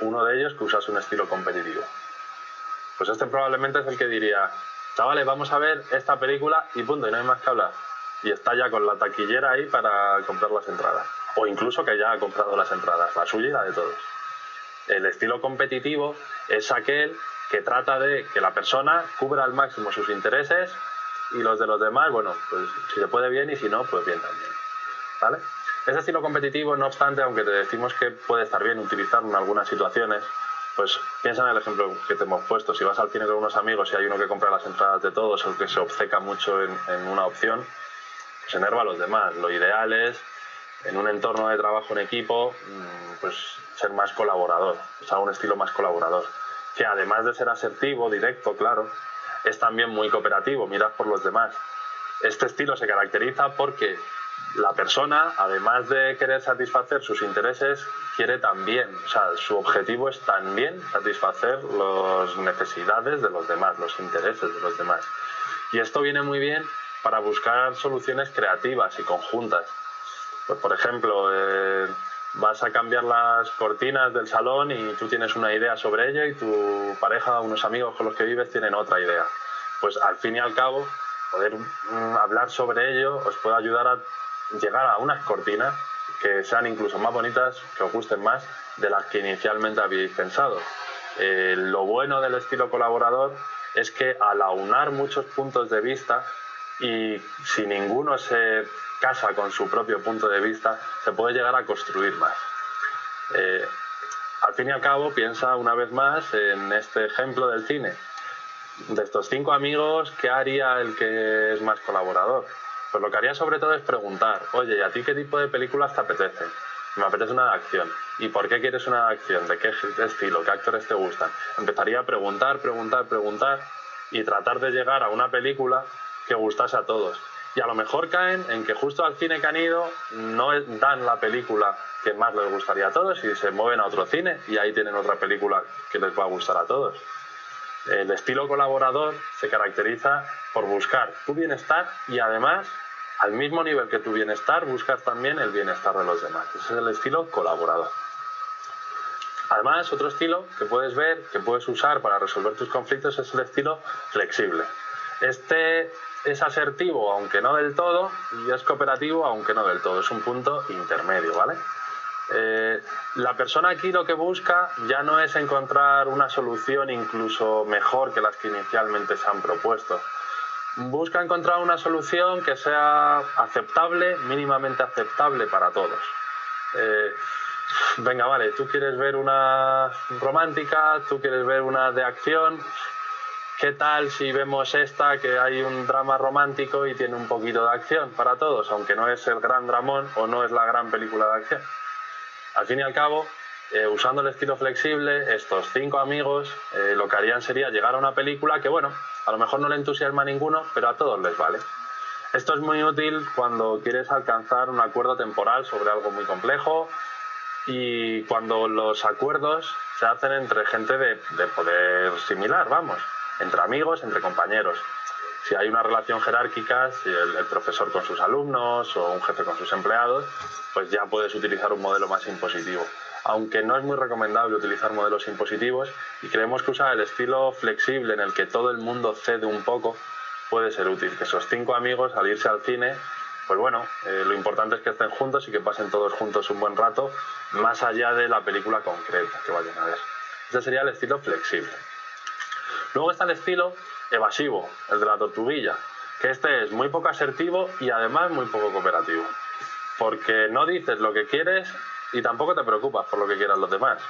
uno de ellos que usase un estilo competitivo? Pues este probablemente es el que diría, chavales, vamos a ver esta película y punto, y no hay más que hablar. Y está ya con la taquillera ahí para comprar las entradas. O incluso que ya ha comprado las entradas, la suya y la de todos. El estilo competitivo es aquel que trata de que la persona cubra al máximo sus intereses y los de los demás, bueno, pues si se puede bien y si no, pues bien también, ¿vale? Ese estilo competitivo, no obstante, aunque te decimos que puede estar bien utilizarlo en algunas situaciones, pues piensa en el ejemplo que te hemos puesto. Si vas al cine con unos amigos y hay uno que compra las entradas de todos o que se obceca mucho en una opción, pues enerva a los demás. Lo ideal es, en un entorno de trabajo en equipo, pues ser más colaborador, o sea, un estilo más colaborador, que además de ser asertivo, directo, claro, es también muy cooperativo, miras por los demás. Este estilo se caracteriza porque la persona, además de querer satisfacer sus intereses, quiere también, o sea, su objetivo es también satisfacer las necesidades de los demás, los intereses de los demás. Y esto viene muy bien para buscar soluciones creativas y conjuntas. Pues, por ejemplo, vas a cambiar las cortinas del salón y tú tienes una idea sobre ello y tu pareja, unos amigos con los que vives, tienen otra idea. Pues al fin y al cabo, poder hablar sobre ello os puede ayudar a llegar a unas cortinas que sean incluso más bonitas, que os gusten más de las que inicialmente habíais pensado. Lo bueno del estilo colaborador es que al aunar muchos puntos de vista y si ninguno se casa con su propio punto de vista, se puede llegar a construir más. Al fin y al cabo, piensa una vez más en este ejemplo del cine. De estos 5 amigos, ¿qué haría el que es más colaborador? Pues lo que haría sobre todo es preguntar, oye, ¿y a ti qué tipo de películas te apetecen? Me apetece una de acción. ¿Y por qué quieres una de acción? ¿De qué estilo? ¿Qué actores te gustan? Empezaría a preguntar y tratar de llegar a una película que gustase a todos. Y a lo mejor caen en que justo al cine que han ido no dan la película que más les gustaría a todos y se mueven a otro cine y ahí tienen otra película que les va a gustar a todos. El estilo colaborador se caracteriza por buscar tu bienestar y además, al mismo nivel que tu bienestar, buscar también el bienestar de los demás. Ese es el estilo colaborador. Además, otro estilo que puedes ver, que puedes usar para resolver tus conflictos es el estilo flexible. Este es asertivo, aunque no del todo, y es cooperativo, aunque no del todo. Es un punto intermedio, ¿vale? La persona aquí lo que busca ya no es encontrar una solución incluso mejor que las que inicialmente se han propuesto. Busca encontrar una solución que sea aceptable, mínimamente aceptable para todos. Venga, vale, tú quieres ver una romántica, tú quieres ver una de acción. ¿Qué tal si vemos esta, que hay un drama romántico y tiene un poquito de acción para todos, aunque no es el gran dramón o no es la gran película de acción? Al fin y al cabo, usando el estilo flexible, estos 5 amigos lo que harían sería llegar a una película que, bueno, a lo mejor no le entusiasma a ninguno, pero a todos les vale. Esto es muy útil cuando quieres alcanzar un acuerdo temporal sobre algo muy complejo y cuando los acuerdos se hacen entre gente de poder similar, vamos, entre amigos, entre compañeros. Si hay una relación jerárquica, si el profesor con sus alumnos o un jefe con sus empleados, pues ya puedes utilizar un modelo más impositivo. Aunque no es muy recomendable utilizar modelos impositivos y creemos que usar el estilo flexible en el que todo el mundo cede un poco puede ser útil. Que esos 5 amigos al irse al cine, pues bueno, lo importante es que estén juntos y que pasen todos juntos un buen rato, más allá de la película concreta que vayan a ver. Ese sería el estilo flexible. Luego está el estilo evasivo, el de la tortuguilla, que este es muy poco asertivo y además muy poco cooperativo, porque no dices lo que quieres y tampoco te preocupas por lo que quieran los demás.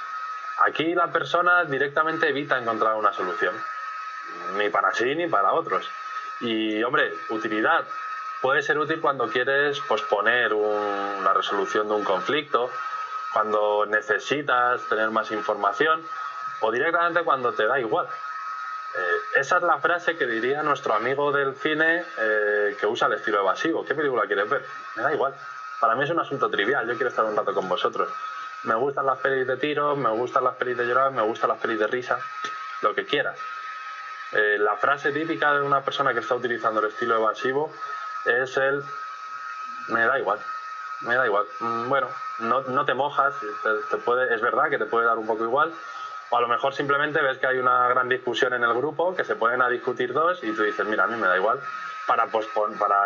Aquí la persona directamente evita encontrar una solución, ni para sí ni para otros. Y hombre, utilidad. Puede ser útil cuando quieres posponer la resolución de un conflicto, cuando necesitas tener más información o directamente cuando te da igual. Esa es la frase que diría nuestro amigo del cine que usa el estilo evasivo. ¿Qué película quieres ver? Me da igual. Para mí es un asunto trivial. Yo quiero estar un rato con vosotros. Me gustan las pelis de tiros, me gustan las pelis de llorar, me gustan las pelis de risa. Lo que quieras. La frase típica de una persona que está utilizando el estilo evasivo es el me da igual. Me da igual. Bueno, no te mojas. Es verdad que te puede dar un poco igual. O a lo mejor simplemente ves que hay una gran discusión en el grupo, que se ponen a discutir dos y tú dices, mira, a mí me da igual, para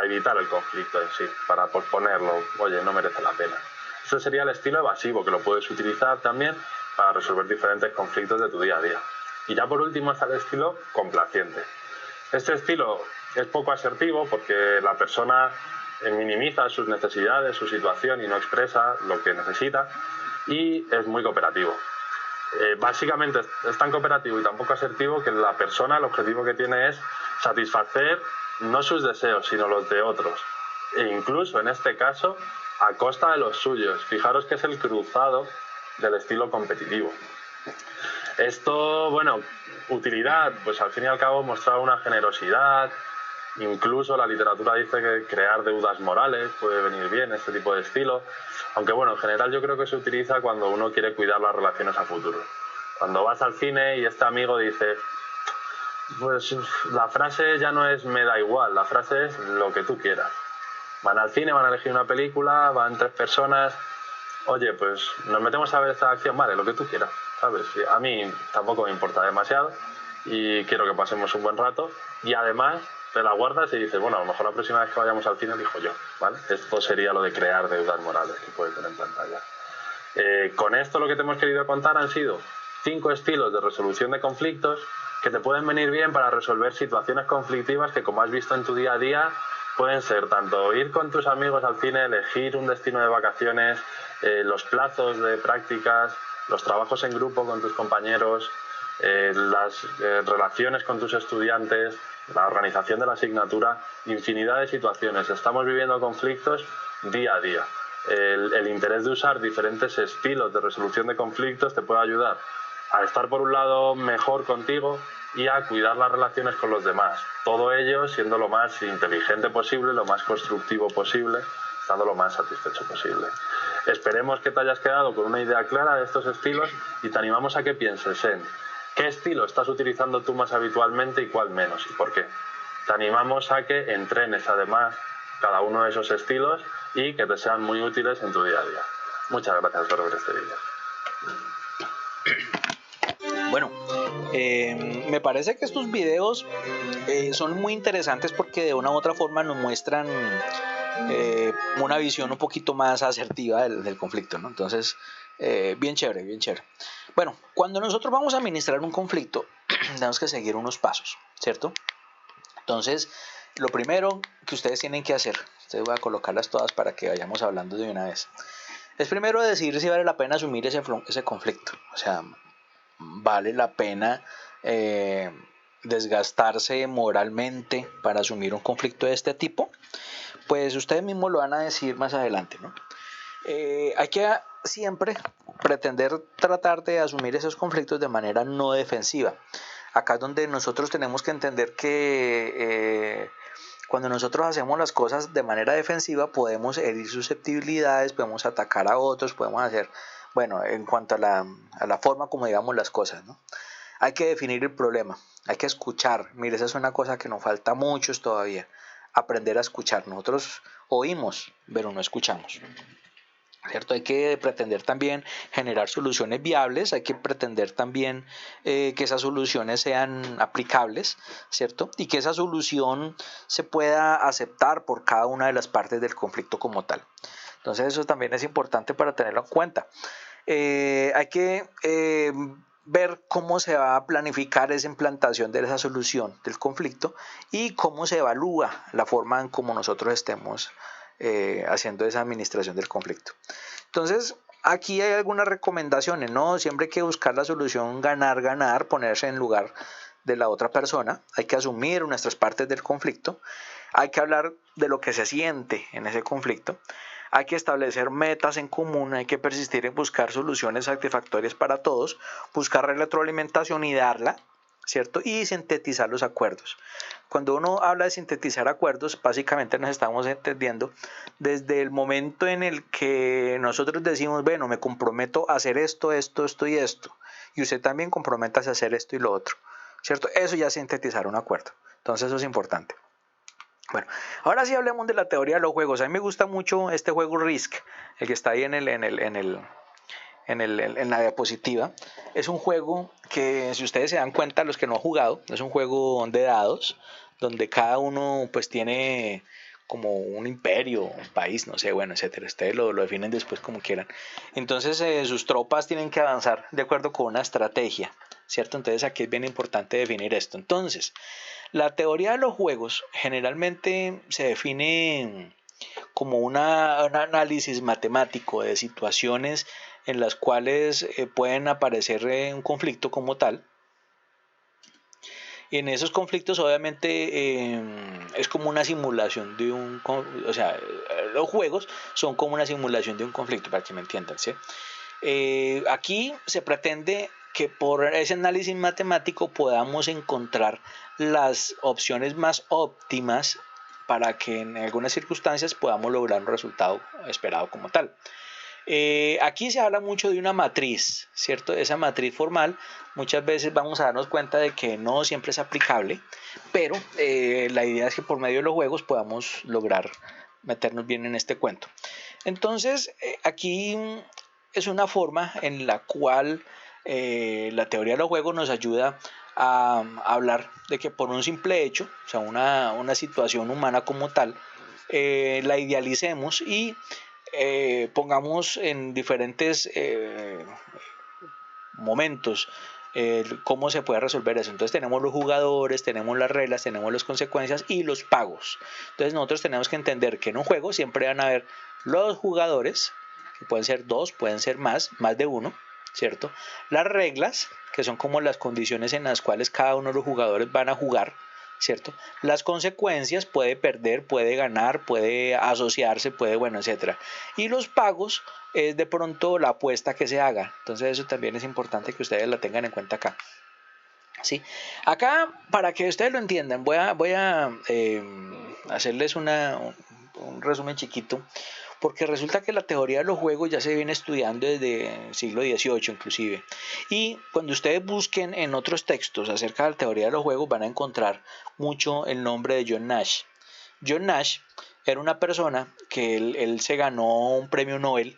evitar el conflicto en sí, para posponerlo. Oye, no merece la pena. Eso sería el estilo evasivo, que lo puedes utilizar también para resolver diferentes conflictos de tu día a día. Y ya por último está el estilo complaciente. Este estilo es poco asertivo porque la persona minimiza sus necesidades, su situación y no expresa lo que necesita, y es muy cooperativo. Básicamente es tan cooperativo y tan poco asertivo que la persona, el objetivo que tiene es satisfacer no sus deseos, sino los de otros. E incluso en este caso, a costa de los suyos. Fijaros que es el cruzado del estilo competitivo. Esto, bueno, utilidad, pues al fin y al cabo mostrar una generosidad, Incluso la literatura dice que crear deudas morales puede venir bien, este tipo de estilo. Aunque bueno, en general yo creo que se utiliza cuando uno quiere cuidar las relaciones a futuro. Cuando vas al cine y este amigo dice, pues la frase ya no es me da igual, la frase es lo que tú quieras. Van al cine, van a elegir una película, van 3 personas. Oye, pues nos metemos a ver esta acción, vale, lo que tú quieras, ¿sabes? A mí tampoco me importa demasiado y quiero que pasemos un buen rato. Y además te la guardas y dices, bueno, a lo mejor la próxima vez que vayamos al cine elijo yo, ¿vale? Esto sería lo de crear deudas morales que puedes ver en pantalla. Con esto lo que te hemos querido contar han sido 5 estilos de resolución de conflictos que te pueden venir bien para resolver situaciones conflictivas que, como has visto en tu día a día, pueden ser tanto ir con tus amigos al cine, elegir un destino de vacaciones, los plazos de prácticas, los trabajos en grupo con tus compañeros, las relaciones con tus estudiantes, la organización de la asignatura, infinidad de situaciones. Estamos viviendo conflictos día a día. El interés de usar diferentes estilos de resolución de conflictos te puede ayudar a estar, por un lado, mejor contigo y a cuidar las relaciones con los demás. Todo ello siendo lo más inteligente posible, lo más constructivo posible, estando lo más satisfecho posible. Esperemos que te hayas quedado con una idea clara de estos estilos y te animamos a que pienses en qué estilo estás utilizando tú más habitualmente y cuál menos y por qué. Te animamos a que entrenes además cada uno de esos estilos y que te sean muy útiles en tu día a día. Muchas gracias por ver este vídeo. Bueno, me parece que estos videos son muy interesantes porque de una u otra forma nos muestran una visión un poquito más asertiva del conflicto, ¿no? Entonces, bien chévere, bien chévere. Bueno, cuando nosotros vamos a administrar un conflicto, tenemos que seguir unos pasos, ¿cierto? Entonces, lo primero que ustedes tienen que hacer, ustedes voy a colocarlas todas para que vayamos hablando de una vez, es primero decidir si vale la pena asumir ese conflicto. O sea, vale la pena desgastarse moralmente para asumir un conflicto de este tipo. Pues ustedes mismos lo van a decir más adelante, ¿no? Hay que siempre pretender tratar de asumir esos conflictos de manera no defensiva. Acá es donde nosotros tenemos que entender que cuando nosotros hacemos las cosas de manera defensiva podemos herir susceptibilidades, podemos atacar a otros, podemos hacer, bueno, en cuanto a la forma como digamos las cosas, ¿no? Hay que definir el problema, hay que escuchar. Mire, esa es una cosa que nos falta muchos todavía, aprender a escuchar. Nosotros oímos, pero no escuchamos. ¿Cierto? Hay que pretender también generar soluciones viables, hay que pretender también que esas soluciones sean aplicables, ¿cierto? Y que esa solución se pueda aceptar por cada una de las partes del conflicto como tal. Entonces eso también es importante para tenerlo en cuenta. Hay que ver cómo se va a planificar esa implantación de esa solución del conflicto y cómo se evalúa la forma en cómo nosotros estemos haciendo esa administración del conflicto. Entonces, aquí hay algunas recomendaciones, ¿no? Siempre hay que buscar la solución ganar, ganar, ponerse en lugar de la otra persona. Hay que asumir nuestras partes del conflicto. Hay que hablar de lo que se siente en ese conflicto. Hay que establecer metas en común, hay que persistir en buscar soluciones satisfactorias para todos, buscar retroalimentación y darla, ¿cierto? Y sintetizar los acuerdos. Cuando uno habla de sintetizar acuerdos, básicamente nos estamos entendiendo desde el momento en el que nosotros decimos, bueno, me comprometo a hacer esto, esto, esto y esto, y usted también comprométase a hacer esto y lo otro, ¿cierto? Eso ya es sintetizar un acuerdo. Entonces eso es importante. Bueno, ahora sí hablemos de la teoría de los juegos. A mí me gusta mucho este juego Risk, el que está ahí en la diapositiva. Es un juego que, si ustedes se dan cuenta, los que no han jugado, es un juego de dados, donde cada uno pues tiene como un imperio, un país, no sé, bueno, etcétera. Ustedes lo definen después como quieran. Entonces sus tropas tienen que avanzar de acuerdo con una estrategia, ¿cierto? Entonces aquí es bien importante definir esto. Entonces, la teoría de los juegos generalmente se define como un análisis matemático de situaciones en las cuales pueden aparecer un conflicto como tal. Y en esos conflictos obviamente es como una simulación de un... O sea, los juegos son como una simulación de un conflicto, para que me entiendan, ¿sí? Aquí se pretende que por ese análisis matemático podamos encontrar las opciones más óptimas para que en algunas circunstancias podamos lograr un resultado esperado como tal. Aquí se habla mucho de una matriz, ¿cierto? Esa matriz formal muchas veces vamos a darnos cuenta de que no siempre es aplicable, pero la idea es que por medio de los juegos podamos lograr meternos bien en este cuento. Entonces, aquí es una forma en la cual la teoría de los juegos nos ayuda a hablar de que por un simple hecho, o sea, una situación humana como tal, la idealicemos y pongamos en diferentes momentos cómo se puede resolver eso. Entonces tenemos los jugadores, tenemos las reglas, tenemos las consecuencias y los pagos. Entonces nosotros tenemos que entender que en un juego siempre van a haber los jugadores, que pueden ser dos, pueden ser más de uno, ¿cierto? Las reglas, que son como las condiciones en las cuales cada uno de los jugadores van a jugar, ¿cierto? Las consecuencias, puede perder, puede ganar, puede asociarse, puede, bueno, etcétera. Y los pagos es de pronto la apuesta que se haga. Entonces eso también es importante que ustedes la tengan en cuenta acá. ¿Sí? Acá, para que ustedes lo entiendan, voy a hacerles un resumen chiquito, porque resulta que la teoría de los juegos ya se viene estudiando desde el siglo XVIII inclusive. Y cuando ustedes busquen en otros textos acerca de la teoría de los juegos van a encontrar mucho el nombre de John Nash. John Nash era una persona que él se ganó un premio Nobel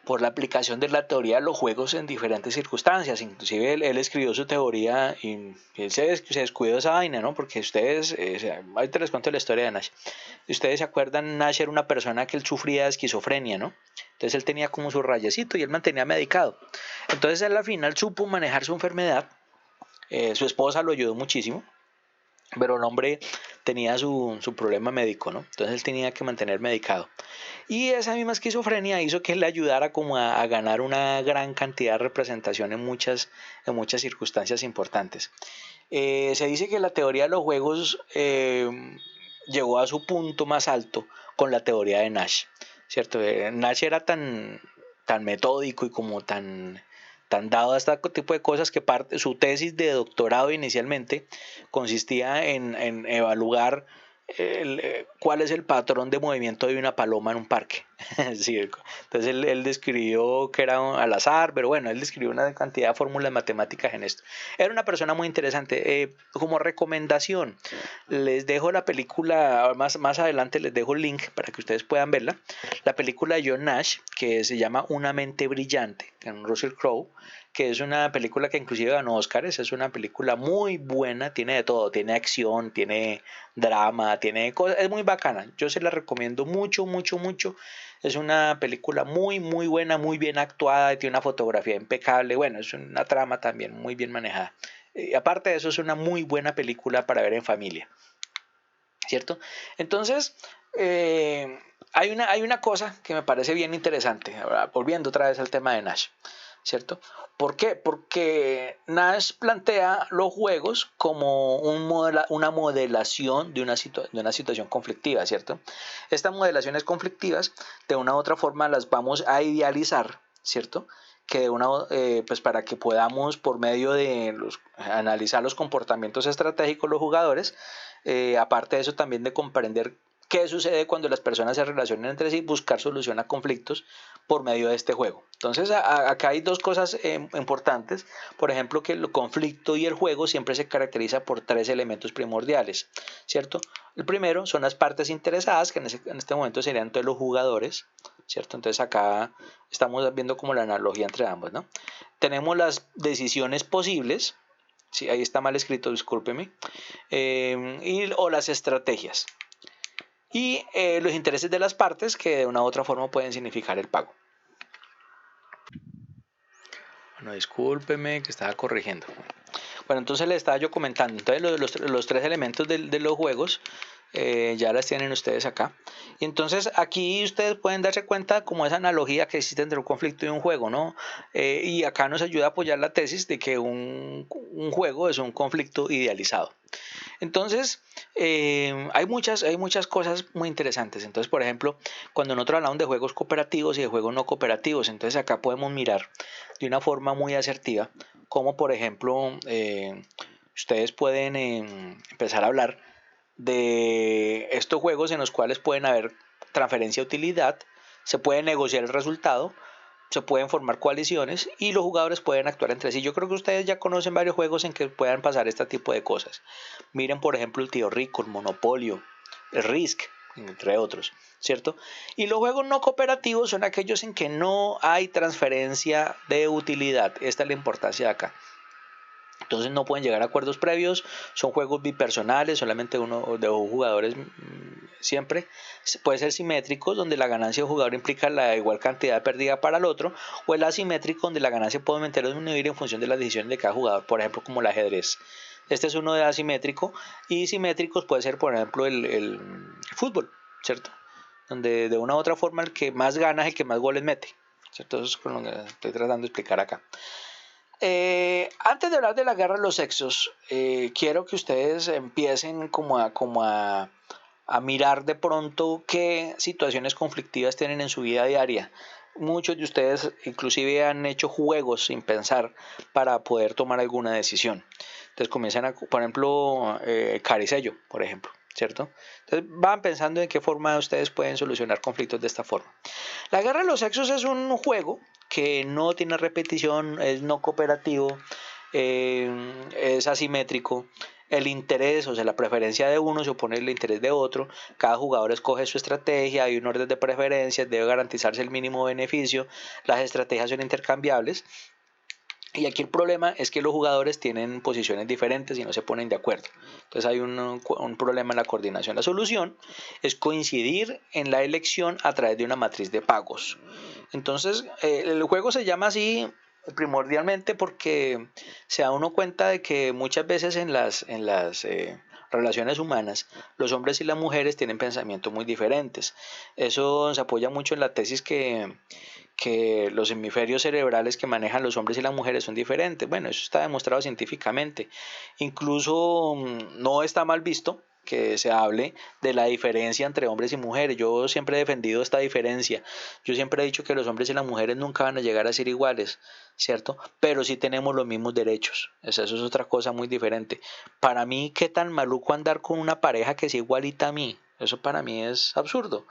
por la aplicación de la teoría de los juegos en diferentes circunstancias. Inclusive él escribió su teoría y él se descuidó de esa vaina, ¿no? Porque ustedes, ahorita les cuento la historia de Nash. Ustedes se acuerdan, Nash era una persona que él sufría de esquizofrenia, ¿no? Entonces él tenía como su rayecito y él mantenía medicado. Entonces él al final supo manejar su enfermedad. Su esposa lo ayudó muchísimo, pero el hombre tenía su problema médico, ¿no? Entonces él tenía que mantener medicado. Y esa misma esquizofrenia hizo que él le ayudara como a ganar una gran cantidad de representación en muchas circunstancias importantes. Se dice que la teoría de los juegos llegó a su punto más alto con la teoría de Nash, ¿cierto? Nash era tan metódico y como tan dado a este tipo de cosas que su tesis de doctorado inicialmente consistía en evaluar cuál es el patrón de movimiento de una paloma en un parque. Sí, entonces él describió que era al azar, pero bueno, él describió una cantidad de fórmulas matemáticas en esto. Era una persona muy interesante. Como recomendación, les dejo la película, más adelante les dejo el link para que ustedes puedan verla. La película de John Nash, que se llama Una mente brillante, con Russell Crowe, que es una película que inclusive ganó Oscars. Es una película muy buena, tiene de todo, tiene acción, tiene drama, tiene cosas, es muy bacana. Yo se la recomiendo mucho, mucho, mucho. Es una película muy, muy buena, muy bien actuada, tiene una fotografía impecable. Bueno, es una trama también muy bien manejada. Aparte de eso, es una muy buena película para ver en familia, ¿cierto? Entonces, hay una cosa que me parece bien interesante, ahora, volviendo otra vez al tema de Nash, ¿cierto? ¿Por qué? Porque Nash plantea los juegos como una modelación de una situación conflictiva, ¿cierto? Estas modelaciones conflictivas, de una u otra forma, las vamos a idealizar, ¿cierto? Que pues para que podamos, por medio de analizar los comportamientos estratégicos de los jugadores, aparte de eso también de comprender qué sucede cuando las personas se relacionan entre sí, buscar solución a conflictos por medio de este juego. Entonces acá hay dos cosas importantes. Por ejemplo, que el conflicto y el juego siempre se caracteriza por tres elementos primordiales, ¿cierto? El primero son las partes interesadas, que en este momento serían todos los jugadores, ¿cierto? Entonces acá estamos viendo como la analogía entre ambos, ¿no? Tenemos las decisiones posibles. Sí, ahí está mal escrito, discúlpeme. O las estrategias. Y los intereses de las partes, que de una u otra forma pueden significar el pago. Bueno, discúlpeme que estaba corrigiendo. Bueno, entonces le estaba yo comentando. Entonces los tres elementos de los juegos ya las tienen ustedes acá. Y entonces aquí ustedes pueden darse cuenta como esa analogía que existe entre un conflicto y un juego, ¿no? Y acá nos ayuda a apoyar la tesis de que un juego es un conflicto idealizado. Entonces, hay muchas cosas muy interesantes. Entonces, por ejemplo, cuando nosotros hablamos de juegos cooperativos y de juegos no cooperativos, entonces acá podemos mirar de una forma muy asertiva cómo, por ejemplo, ustedes pueden empezar a hablar de estos juegos en los cuales pueden haber transferencia de utilidad, se puede negociar el resultado, se pueden formar coaliciones y los jugadores pueden actuar entre sí. Yo creo que ustedes ya conocen varios juegos en que puedan pasar este tipo de cosas. Miren, por ejemplo, el Tío Rico, el Monopolio, el Risk, entre otros, ¿cierto? Y los juegos no cooperativos son aquellos en que no hay transferencia de utilidad. Esta es la importancia de acá. Entonces no pueden llegar a acuerdos previos, son juegos bipersonales, solamente uno de dos jugadores siempre. Puede ser simétricos, donde la ganancia del jugador implica la igual cantidad perdida para el otro, o el asimétrico, donde la ganancia puede aumentar o disminuir en función de las decisiones de cada jugador, por ejemplo, como el ajedrez. Este es uno de asimétrico, y simétricos puede ser, por ejemplo, el fútbol, ¿cierto? Donde de una u otra forma el que más gana es el que más goles mete, ¿cierto? Eso es con lo que estoy tratando de explicar acá. Antes de hablar de la guerra de los sexos, quiero que ustedes empiecen a mirar de pronto qué situaciones conflictivas tienen en su vida diaria. Muchos de ustedes inclusive han hecho juegos sin pensar para poder tomar alguna decisión. Entonces comienzan a, por ejemplo, Caricello, por ejemplo, ¿cierto? Entonces van pensando en qué forma ustedes pueden solucionar conflictos de esta forma. La guerra de los sexos es un juego que no tiene repetición, es no cooperativo, es asimétrico. El interés, o sea, la preferencia de uno se opone al interés de otro. Cada jugador escoge su estrategia, hay un orden de preferencias, debe garantizarse el mínimo beneficio. Las estrategias son intercambiables. Y aquí el problema es que los jugadores tienen posiciones diferentes y no se ponen de acuerdo. Entonces hay un problema en la coordinación. La solución es coincidir en la elección a través de una matriz de pagos. Entonces el juego se llama así primordialmente porque se da uno cuenta de que muchas veces en las relaciones humanas, los hombres y las mujeres tienen pensamientos muy diferentes. Eso se apoya mucho en la tesis que los hemisferios cerebrales que manejan los hombres y las mujeres son diferentes. Bueno, eso está demostrado científicamente. Incluso no está mal visto que se hable de la diferencia entre hombres y mujeres. Yo siempre he defendido esta diferencia. Yo siempre he dicho que los hombres y las mujeres nunca van a llegar a ser iguales, ¿cierto? Pero sí tenemos los mismos derechos. Eso es otra cosa muy diferente. Para mí, qué tan maluco andar con una pareja que sea igualita a mí. Eso para mí es absurdo.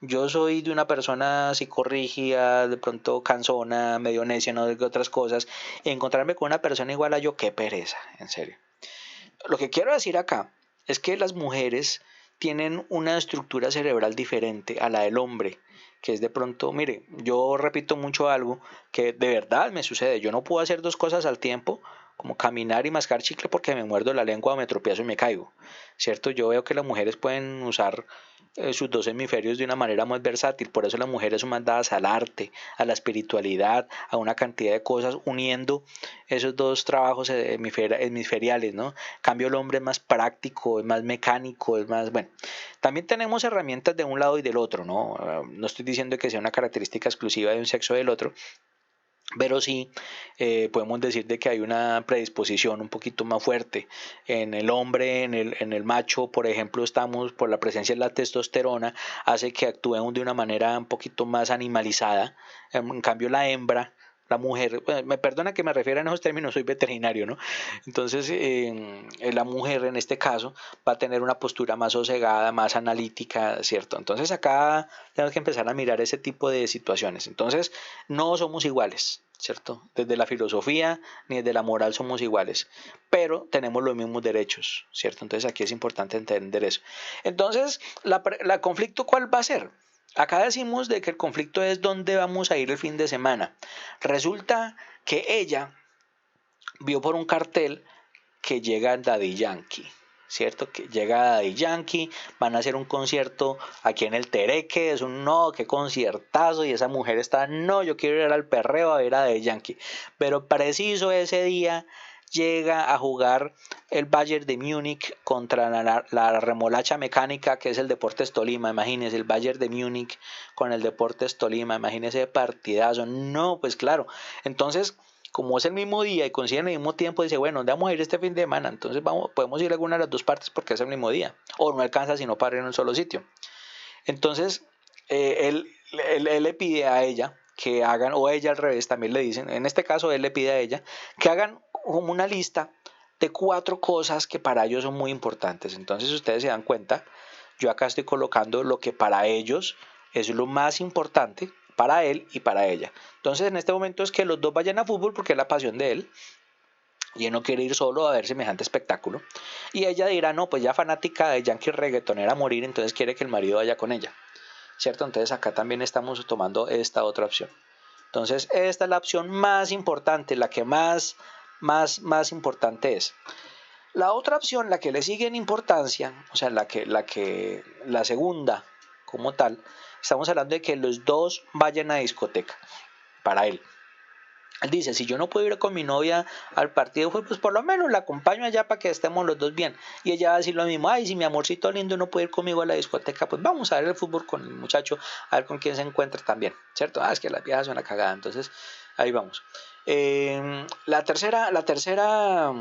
Yo soy de una persona psicorrígida, de pronto cansona, medio necia, no de otras cosas. Encontrarme con una persona igual a yo, qué pereza, en serio. Lo que quiero decir acá es que las mujeres tienen una estructura cerebral diferente a la del hombre, que es de pronto, mire, yo repito mucho algo que de verdad me sucede. Yo no puedo hacer dos cosas al tiempo, como caminar y mascar chicle porque me muerdo la lengua o me tropiezo y me caigo, ¿cierto? Yo veo que las mujeres pueden usar sus dos hemisferios de una manera más versátil. Por eso las mujeres son más dadas al arte, a la espiritualidad, a una cantidad de cosas, uniendo esos dos trabajos hemisferiales, ¿no? En cambio, el hombre es más práctico, es más mecánico, es más, bueno. También tenemos herramientas de un lado y del otro, ¿no? No estoy diciendo que sea una característica exclusiva de un sexo o del otro, pero sí podemos decir de que hay una predisposición un poquito más fuerte en el hombre, en el macho, por ejemplo, estamos por la presencia de la testosterona, hace que actúen de una manera un poquito más animalizada. En cambio la hembra, la mujer, bueno, me perdona que me refiera en esos términos, soy veterinario, ¿no? Entonces la mujer en este caso va a tener una postura más sosegada, más analítica, ¿cierto? Entonces acá tenemos que empezar a mirar ese tipo de situaciones. Entonces no somos iguales, ¿cierto? Desde la filosofía ni desde la moral somos iguales, pero tenemos los mismos derechos, ¿cierto? Entonces aquí es importante entender eso. Entonces, la conflicto, ¿cuál va a ser? Acá decimos de que el conflicto es dónde vamos a ir el fin de semana. Resulta que ella vio por un cartel que llega Daddy Yankee, ¿cierto? Que llega Daddy Yankee, van a hacer un concierto aquí en el Tereque, es un no, qué conciertazo, y esa mujer está, no, yo quiero ir al perreo a ver a Daddy Yankee, pero preciso ese día llega a jugar el Bayern de Múnich contra la remolacha mecánica que es el Deportes Tolima, imagínense el Bayern de Múnich con el Deportes Tolima, imagínense partidazo, no, pues claro, entonces como es el mismo día y coincide en el mismo tiempo, dice, bueno, ¿dónde vamos a ir este fin de semana? Entonces podemos ir a alguna de las dos partes porque es el mismo día. O no alcanza sino para ir en un solo sitio. Entonces, él le pide a ella que hagan, o ella al revés, también le dicen, en este caso él le pide a ella, que hagan como una lista de 4 cosas que para ellos son muy importantes. Entonces, si ustedes se dan cuenta, yo acá estoy colocando lo que para ellos es lo más importante, para él y para ella. Entonces, en este momento es que los dos vayan a fútbol porque es la pasión de él. Y él no quiere ir solo a ver semejante espectáculo. Y ella dirá, no, pues ya fanática de Yankee reggaetonera a morir, entonces quiere que el marido vaya con ella. ¿Cierto? Entonces acá también estamos tomando esta otra opción. Entonces esta es la opción más importante, la que más importante es. La otra opción, la que le sigue en importancia, o sea, la segunda como tal, estamos hablando de que los dos vayan a discoteca para él. Él dice, si yo no puedo ir con mi novia al partido, pues por lo menos la acompaño allá para que estemos los dos bien. Y ella va a decir lo mismo, ay, si mi amorcito lindo no puede ir conmigo a la discoteca, pues vamos a ver el fútbol con el muchacho, a ver con quién se encuentra también, ¿cierto? Es que las viejas son una cagada, entonces ahí vamos. La tercera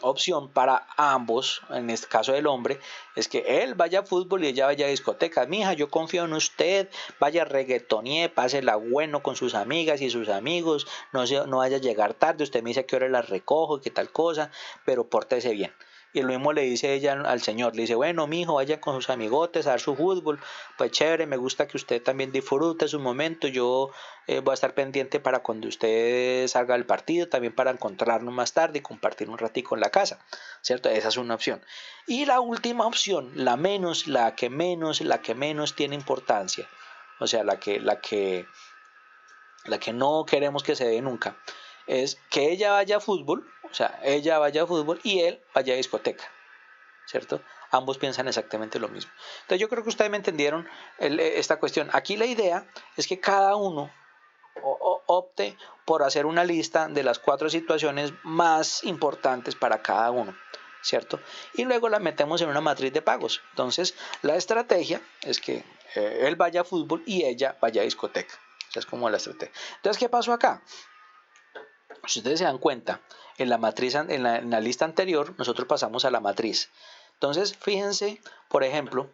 opción para ambos, en este caso del hombre, es que él vaya a fútbol y ella vaya a discoteca. Mija, yo confío en usted, vaya reggaetonie, pásela bueno con sus amigas y sus amigos, no vaya a llegar tarde, usted me dice a qué hora la recojo y qué tal cosa, pero pórtese bien. Y lo mismo le dice ella al señor, le dice, bueno, mijo, vaya con sus amigotes a dar su fútbol, pues chévere, me gusta que usted también disfrute su momento, yo voy a estar pendiente para cuando usted salga del partido, también para encontrarnos más tarde y compartir un ratico en la casa, ¿cierto? Esa es una opción. Y la última opción, la que menos tiene importancia, o sea, la que no queremos que se dé nunca, es que ella vaya a fútbol, o sea, ella vaya a fútbol y él vaya a discoteca, ¿cierto? Ambos piensan exactamente lo mismo. Entonces yo creo que ustedes me entendieron esta cuestión. Aquí la idea es que cada uno opte por hacer una lista de las 4 situaciones más importantes para cada uno, ¿cierto? Y luego la metemos en una matriz de pagos. Entonces, la estrategia es que él vaya a fútbol y ella vaya a discoteca. Esa es como la estrategia. Entonces, ¿qué pasó acá? Si ustedes se dan cuenta, en la matriz, en la lista anterior, nosotros pasamos a la matriz. Entonces, fíjense, por ejemplo,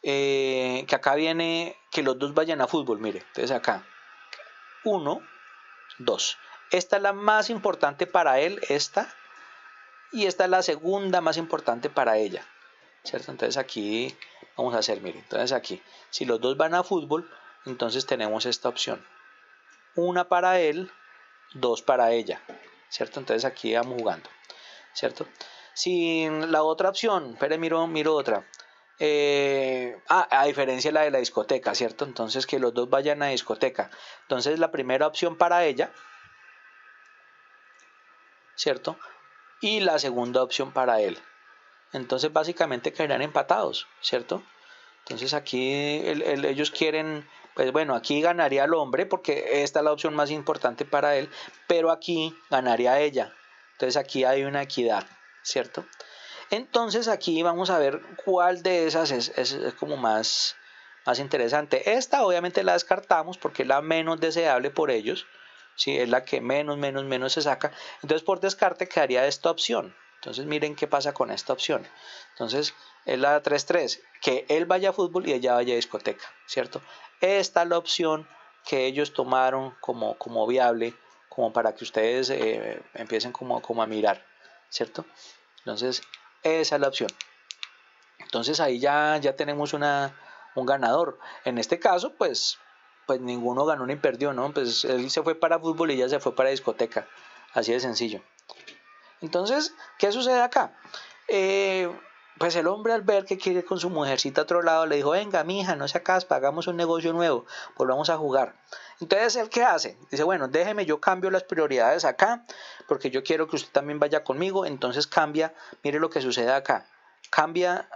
que acá viene que los dos vayan a fútbol. Mire, entonces acá, 1, 2. Esta es la más importante para él, esta, y esta es la segunda más importante para ella, ¿cierto? Entonces aquí vamos a hacer, mire, entonces aquí, si los dos van a fútbol, entonces tenemos esta opción. Una para él, 2 para ella, ¿cierto? Entonces aquí vamos jugando, ¿cierto? Si la otra opción, pero miro otra. A diferencia de la discoteca, ¿cierto? Entonces que los dos vayan a discoteca. Entonces la primera opción para ella, ¿cierto? Y la segunda opción para él. Entonces básicamente quedarían empatados, ¿cierto? Entonces aquí ellos quieren, pues bueno, aquí ganaría el hombre porque esta es la opción más importante para él, pero aquí ganaría ella. Entonces aquí hay una equidad, ¿cierto? Entonces aquí vamos a ver cuál de esas es como más interesante. Esta obviamente la descartamos porque es la menos deseable por ellos, ¿sí? Es la que menos se saca. Entonces por descarte quedaría esta opción. Entonces miren qué pasa con esta opción. Entonces es la 3-3, que él vaya a fútbol y ella vaya a discoteca, ¿cierto? Esta es la opción que ellos tomaron como viable, como para que ustedes empiecen como a mirar, ¿cierto? Entonces esa es la opción. Entonces ahí ya tenemos un ganador. En este caso, pues ninguno ganó ni perdió, ¿no? Pues él se fue para fútbol y ella se fue para discoteca. Así de sencillo. Entonces, ¿qué sucede acá? Pues el hombre al ver que quiere ir con su mujercita a otro lado le dijo, venga mija, no se caspa, hagamos un negocio nuevo, volvamos a jugar. Entonces, ¿él qué hace? Dice, bueno, déjeme, yo cambio las prioridades acá, porque yo quiero que usted también vaya conmigo, entonces cambia, mire lo que sucede acá, cambia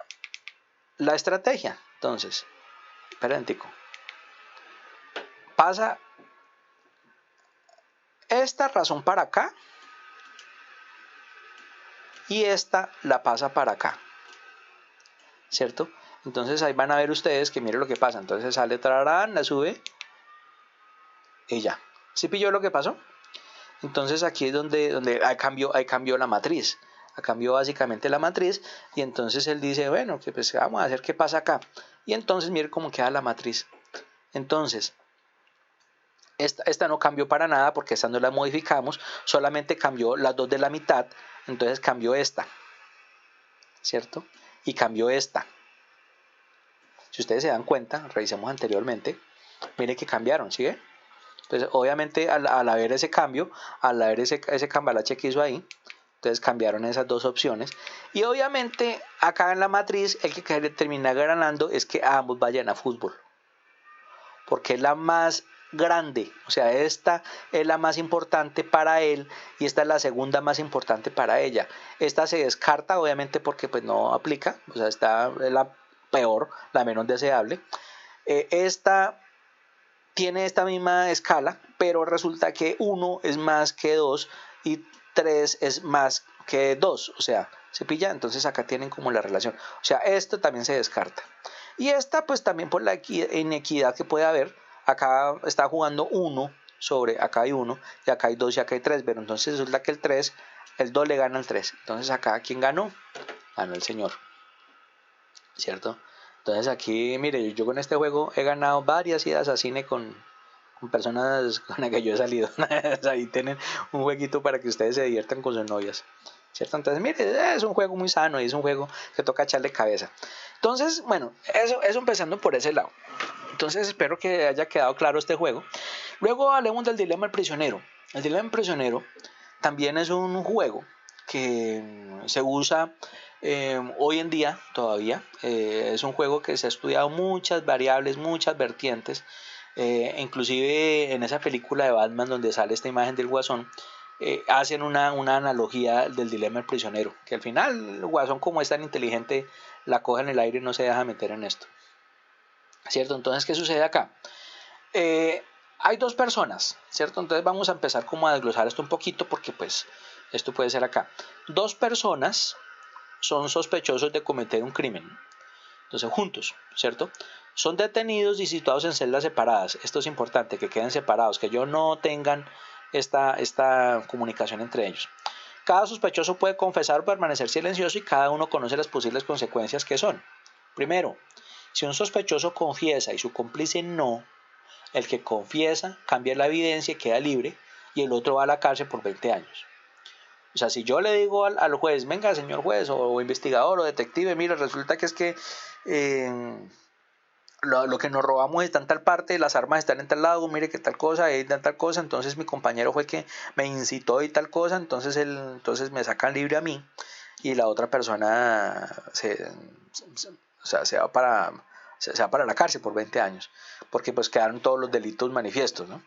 la estrategia. Entonces, espérentico, pasa esta razón para acá y esta la pasa para acá, ¿cierto? Entonces ahí van a ver ustedes que mire lo que pasa. Entonces sale tararán, la sube y ya. ¿Sí pilló lo que pasó? Entonces aquí es donde hay cambio la matriz. Cambió básicamente la matriz y entonces él dice, bueno, que pues vamos a hacer qué pasa acá. Y entonces mire cómo queda la matriz. Entonces, esta no cambió para nada porque esta no la modificamos, solamente cambió las dos de la mitad, entonces cambió esta, ¿cierto? Y cambió esta. Si ustedes se dan cuenta, revisemos anteriormente, mire que cambiaron, ¿sí ve? Entonces, obviamente, al haber ese cambio, al haber ese cambalache que hizo ahí, entonces cambiaron esas dos opciones. Y obviamente, acá en la matriz, el que termina ganando es que ambos vayan a fútbol. Porque es la más grande, o sea, esta es la más importante para él y esta es la segunda más importante para ella. Esta se descarta obviamente porque pues no aplica, o sea, esta es la peor, la menos deseable. Esta tiene esta misma escala, pero resulta que 1 es más que 2 y 3 es más que 2, o sea, se pilla, entonces acá tienen como la relación, o sea, esto también se descarta. Y esta pues también por la inequidad que puede haber, acá está jugando 1 sobre, acá hay 1 y acá hay 2 y acá hay 3, pero entonces resulta que el 2 le gana al 3, entonces acá ¿quién ganó? Ganó el señor, ¿cierto? Entonces aquí, mire, yo con este juego he ganado varias idas a cine con personas con las que yo he salido. Ahí tienen un jueguito para que ustedes se diviertan con sus novias, ¿cierto? Entonces, mire, es un juego muy sano y es un juego que toca echarle cabeza. Entonces, bueno, eso empezando por ese lado. Entonces, espero que haya quedado claro este juego. Luego hablemos del dilema del prisionero. El dilema del prisionero también es un juego que se usa hoy en día todavía. Es un juego que se ha estudiado muchas variables, muchas vertientes. Inclusive en esa película de Batman donde sale esta imagen del Guasón, hacen una analogía del dilema del prisionero, que al final el Guasón, como es tan inteligente, la coge en el aire y no se deja meter en esto, ¿cierto? Entonces, ¿qué sucede acá? Hay dos personas, ¿cierto? Entonces vamos a empezar como a desglosar esto un poquito porque pues esto puede ser acá. Dos personas son sospechosos de cometer un crimen, entonces juntos, ¿cierto? Son detenidos y situados en celdas separadas. Esto es importante, que queden separados, que ellos no tengan esta comunicación entre ellos. Cada sospechoso puede confesar o permanecer silencioso y cada uno conoce las posibles consecuencias que son. Primero, si un sospechoso confiesa y su cómplice no, el que confiesa cambia la evidencia y queda libre y el otro va a la cárcel por 20 años. O sea, si yo le digo al juez, venga, señor juez o investigador o detective, mire, resulta que es que lo que nos robamos está en tal parte, las armas están en tal lado, mire que tal cosa, tal cosa, entonces mi compañero fue que me incitó y tal cosa, entonces me sacan libre a mí y la otra persona se va para la cárcel por 20 años, porque pues quedaron todos los delitos manifiestos, ¿no?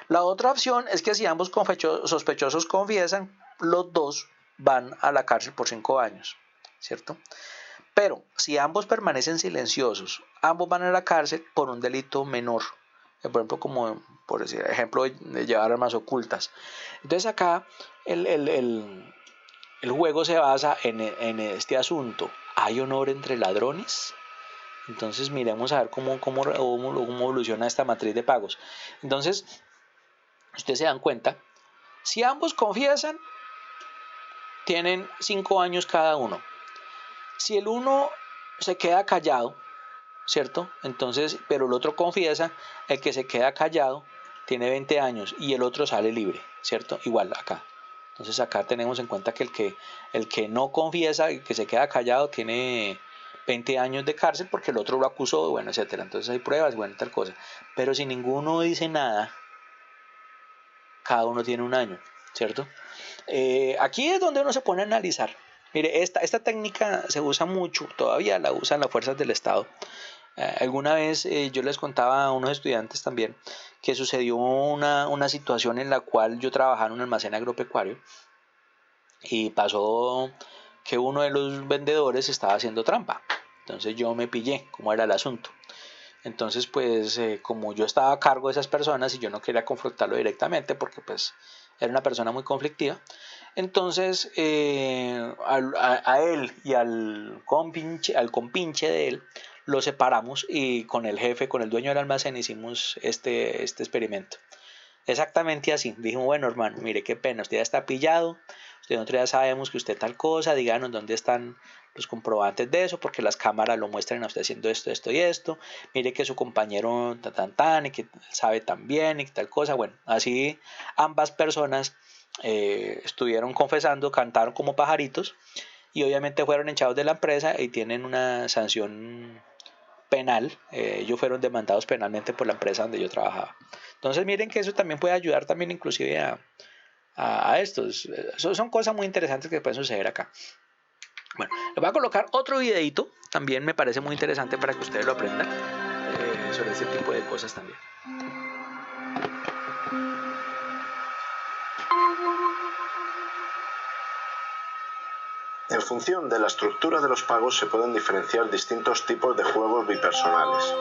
La otra opción es que si ambos sospechosos confiesan, los dos van a la cárcel por 5 años, ¿cierto? Pero si ambos permanecen silenciosos, ambos van a la cárcel por un delito menor. Por ejemplo, como por decir, ejemplo de llevar armas ocultas. Entonces acá el juego se basa en este asunto. ¿Hay honor entre ladrones? Entonces miremos a ver cómo evoluciona esta matriz de pagos. Entonces, ustedes se dan cuenta, si ambos confiesan, tienen 5 años cada uno. Si el uno se queda callado, ¿cierto? Entonces, pero el otro confiesa, el que se queda callado tiene 20 años y el otro sale libre, ¿cierto? Igual acá. Entonces acá tenemos en cuenta que el que no confiesa, el que se queda callado, tiene 20 años de cárcel porque el otro lo acusó, bueno, etcétera. Entonces hay pruebas, bueno, tal cosa. Pero si ninguno dice nada, cada uno tiene un año, ¿cierto? Aquí es donde uno se pone a analizar. Mire, esta técnica se usa mucho, todavía la usan las fuerzas del Estado. Alguna vez yo les contaba a unos estudiantes también que sucedió una situación en la cual yo trabajaba en un almacén agropecuario y pasó que uno de los vendedores estaba haciendo trampa. Entonces yo me pillé cómo era el asunto. Entonces pues como yo estaba a cargo de esas personas y yo no quería confrontarlo directamente porque pues era una persona muy conflictiva, entonces a él y al compinche de él lo separamos y con el jefe, con el dueño del almacén hicimos este experimento. Exactamente así. Dijimos, bueno, hermano, mire qué pena, usted ya está pillado, nosotros ya sabemos que usted tal cosa, díganos dónde están los comprobantes de eso, porque las cámaras lo muestran a usted haciendo esto, esto y esto. Mire que su compañero tan, tan, tan, y que sabe tan bien y que tal cosa. Bueno, así ambas personas estuvieron confesando, cantaron como pajaritos y obviamente fueron echados de la empresa y tienen una sanción penal. Ellos fueron demandados penalmente por la empresa donde yo trabajaba. Entonces miren que eso también puede ayudar también inclusive a estos. Eso son cosas muy interesantes que pueden suceder acá. Bueno, les voy a colocar otro videito, también me parece muy interesante para que ustedes lo aprendan sobre ese tipo de cosas también. En función de la estructura de los pagos se pueden diferenciar distintos tipos de juegos bipersonales.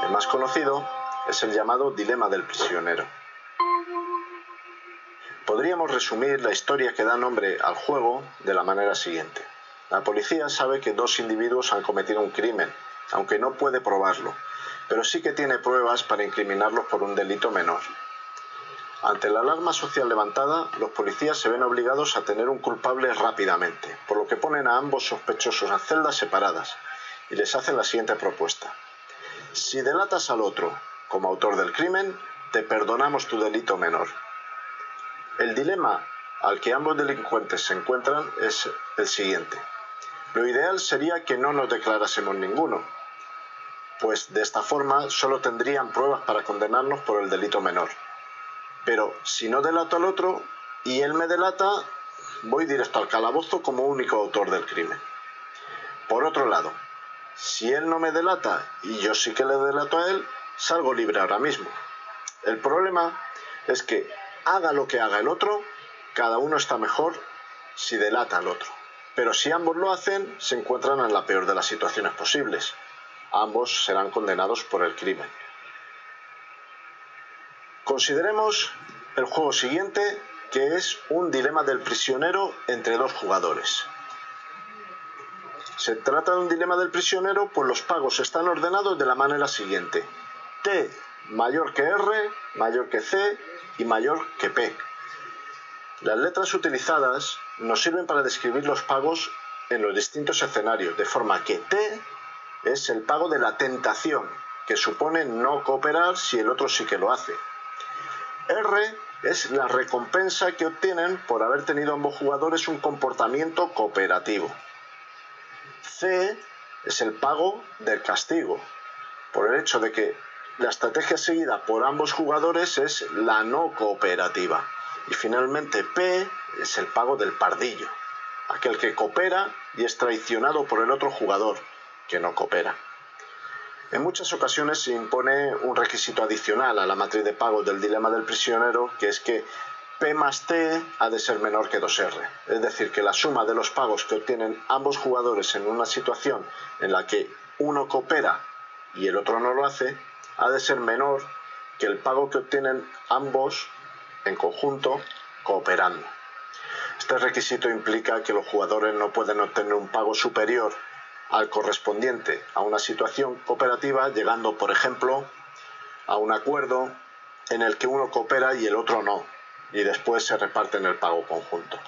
El más conocido es el llamado dilema del prisionero. Podríamos resumir la historia que da nombre al juego de la manera siguiente. La policía sabe que dos individuos han cometido un crimen, aunque no puede probarlo, pero sí que tiene pruebas para incriminarlos por un delito menor. Ante la alarma social levantada, los policías se ven obligados a tener un culpable rápidamente, por lo que ponen a ambos sospechosos en celdas separadas y les hacen la siguiente propuesta. Si delatas al otro como autor del crimen, te perdonamos tu delito menor. El dilema al que ambos delincuentes se encuentran es el siguiente. Lo ideal sería que no nos declarásemos ninguno, pues de esta forma solo tendrían pruebas para condenarnos por el delito menor. Pero si no delato al otro y él me delata, voy directo al calabozo como único autor del crimen. Por otro lado, si él no me delata y yo sí que le delato a él, salgo libre ahora mismo. El problema es que haga lo que haga el otro, cada uno está mejor si delata al otro. Pero si ambos lo hacen, se encuentran en la peor de las situaciones posibles. Ambos serán condenados por el crimen. Consideremos el juego siguiente, que es un dilema del prisionero entre dos jugadores. Se trata de un dilema del prisionero, pues los pagos están ordenados de la manera siguiente. T mayor que R, mayor que C y mayor que P. Las letras utilizadas nos sirven para describir los pagos en los distintos escenarios, de forma que T es el pago de la tentación, que supone no cooperar si el otro sí que lo hace. R es la recompensa que obtienen por haber tenido ambos jugadores un comportamiento cooperativo. C es el pago del castigo, por el hecho de que la estrategia seguida por ambos jugadores es la no cooperativa. Y finalmente P es el pago del pardillo, aquel que coopera y es traicionado por el otro jugador, que no coopera. En muchas ocasiones se impone un requisito adicional a la matriz de pagos del dilema del prisionero, que es que P más T ha de ser menor que 2R. Es decir, que la suma de los pagos que obtienen ambos jugadores en una situación en la que uno coopera y el otro no lo hace, ha de ser menor que el pago que obtienen ambos en conjunto cooperando. Este requisito implica que los jugadores no pueden obtener un pago superior al correspondiente a una situación cooperativa, llegando, por ejemplo, a un acuerdo en el que uno coopera y el otro no, y después se reparten el pago conjunto.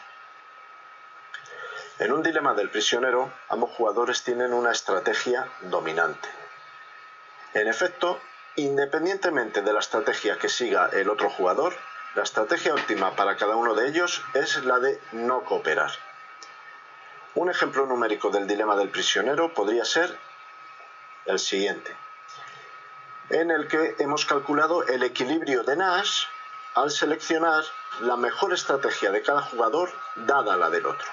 En un dilema del prisionero, ambos jugadores tienen una estrategia dominante. En efecto, independientemente de la estrategia que siga el otro jugador, la estrategia óptima para cada uno de ellos es la de no cooperar. Un ejemplo numérico del dilema del prisionero podría ser el siguiente, en el que hemos calculado el equilibrio de Nash al seleccionar la mejor estrategia de cada jugador dada la del otro.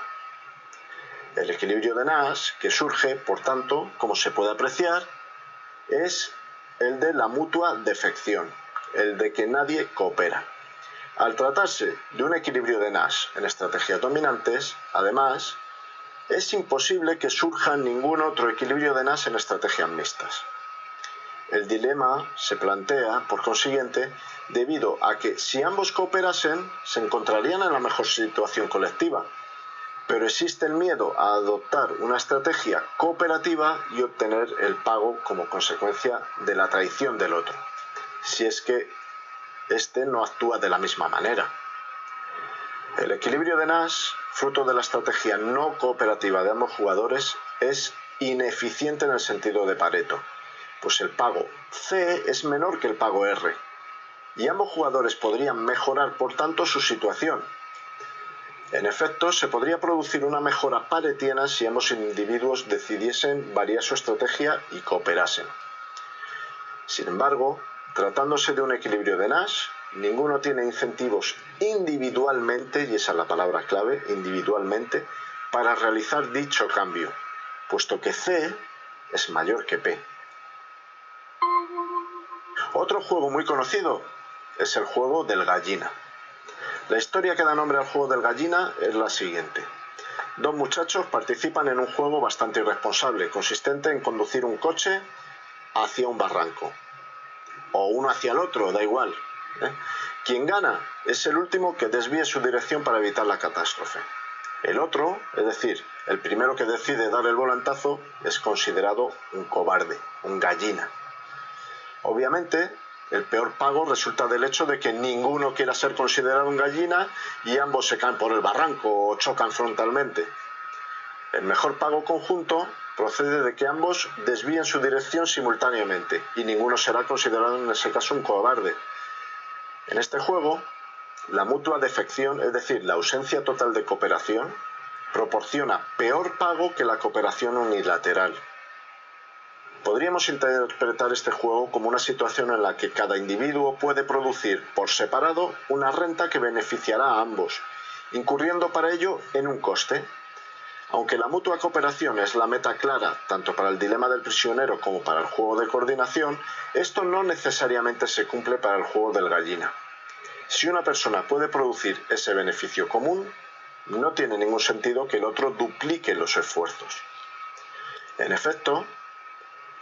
El equilibrio de Nash, que surge, por tanto, como se puede apreciar, es el de la mutua defección, el de que nadie coopera. Al tratarse de un equilibrio de Nash en estrategias dominantes, además, es imposible que surja ningún otro equilibrio de Nash en estrategias mixtas. El dilema se plantea, por consiguiente, debido a que si ambos cooperasen, se encontrarían en la mejor situación colectiva, pero existe el miedo a adoptar una estrategia cooperativa y obtener el pago como consecuencia de la traición del otro, si es que este no actúa de la misma manera. El equilibrio de Nash, fruto de la estrategia no cooperativa de ambos jugadores, es ineficiente en el sentido de Pareto, pues el pago C es menor que el pago R, y ambos jugadores podrían mejorar por tanto su situación. En efecto, se podría producir una mejora paretiana si ambos individuos decidiesen variar su estrategia y cooperasen. Sin embargo, tratándose de un equilibrio de Nash, ninguno tiene incentivos individualmente, y esa es la palabra clave, individualmente, para realizar dicho cambio, puesto que C es mayor que P. Otro juego muy conocido es el juego del gallina. La historia que da nombre al juego del gallina es la siguiente. Dos muchachos participan en un juego bastante irresponsable, consistente en conducir un coche hacia un barranco. O uno hacia el otro, da igual. Quien gana es el último que desvíe su dirección para evitar la catástrofe. El otro, es decir, el primero que decide dar el volantazo, es considerado un cobarde, un gallina. Obviamente, el peor pago resulta del hecho de que ninguno quiera ser considerado un gallina y ambos se caen por el barranco o chocan frontalmente. El mejor pago conjunto procede de que ambos desvíen su dirección simultáneamente y ninguno será considerado en ese caso un cobarde. En este juego, la mutua defección, es decir, la ausencia total de cooperación, proporciona peor pago que la cooperación unilateral. Podríamos interpretar este juego como una situación en la que cada individuo puede producir por separado una renta que beneficiará a ambos, incurriendo para ello en un coste. Aunque la mutua cooperación es la meta clara tanto para el dilema del prisionero como para el juego de coordinación, esto no necesariamente se cumple para el juego del gallina. Si una persona puede producir ese beneficio común, no tiene ningún sentido que el otro duplique los esfuerzos. En efecto,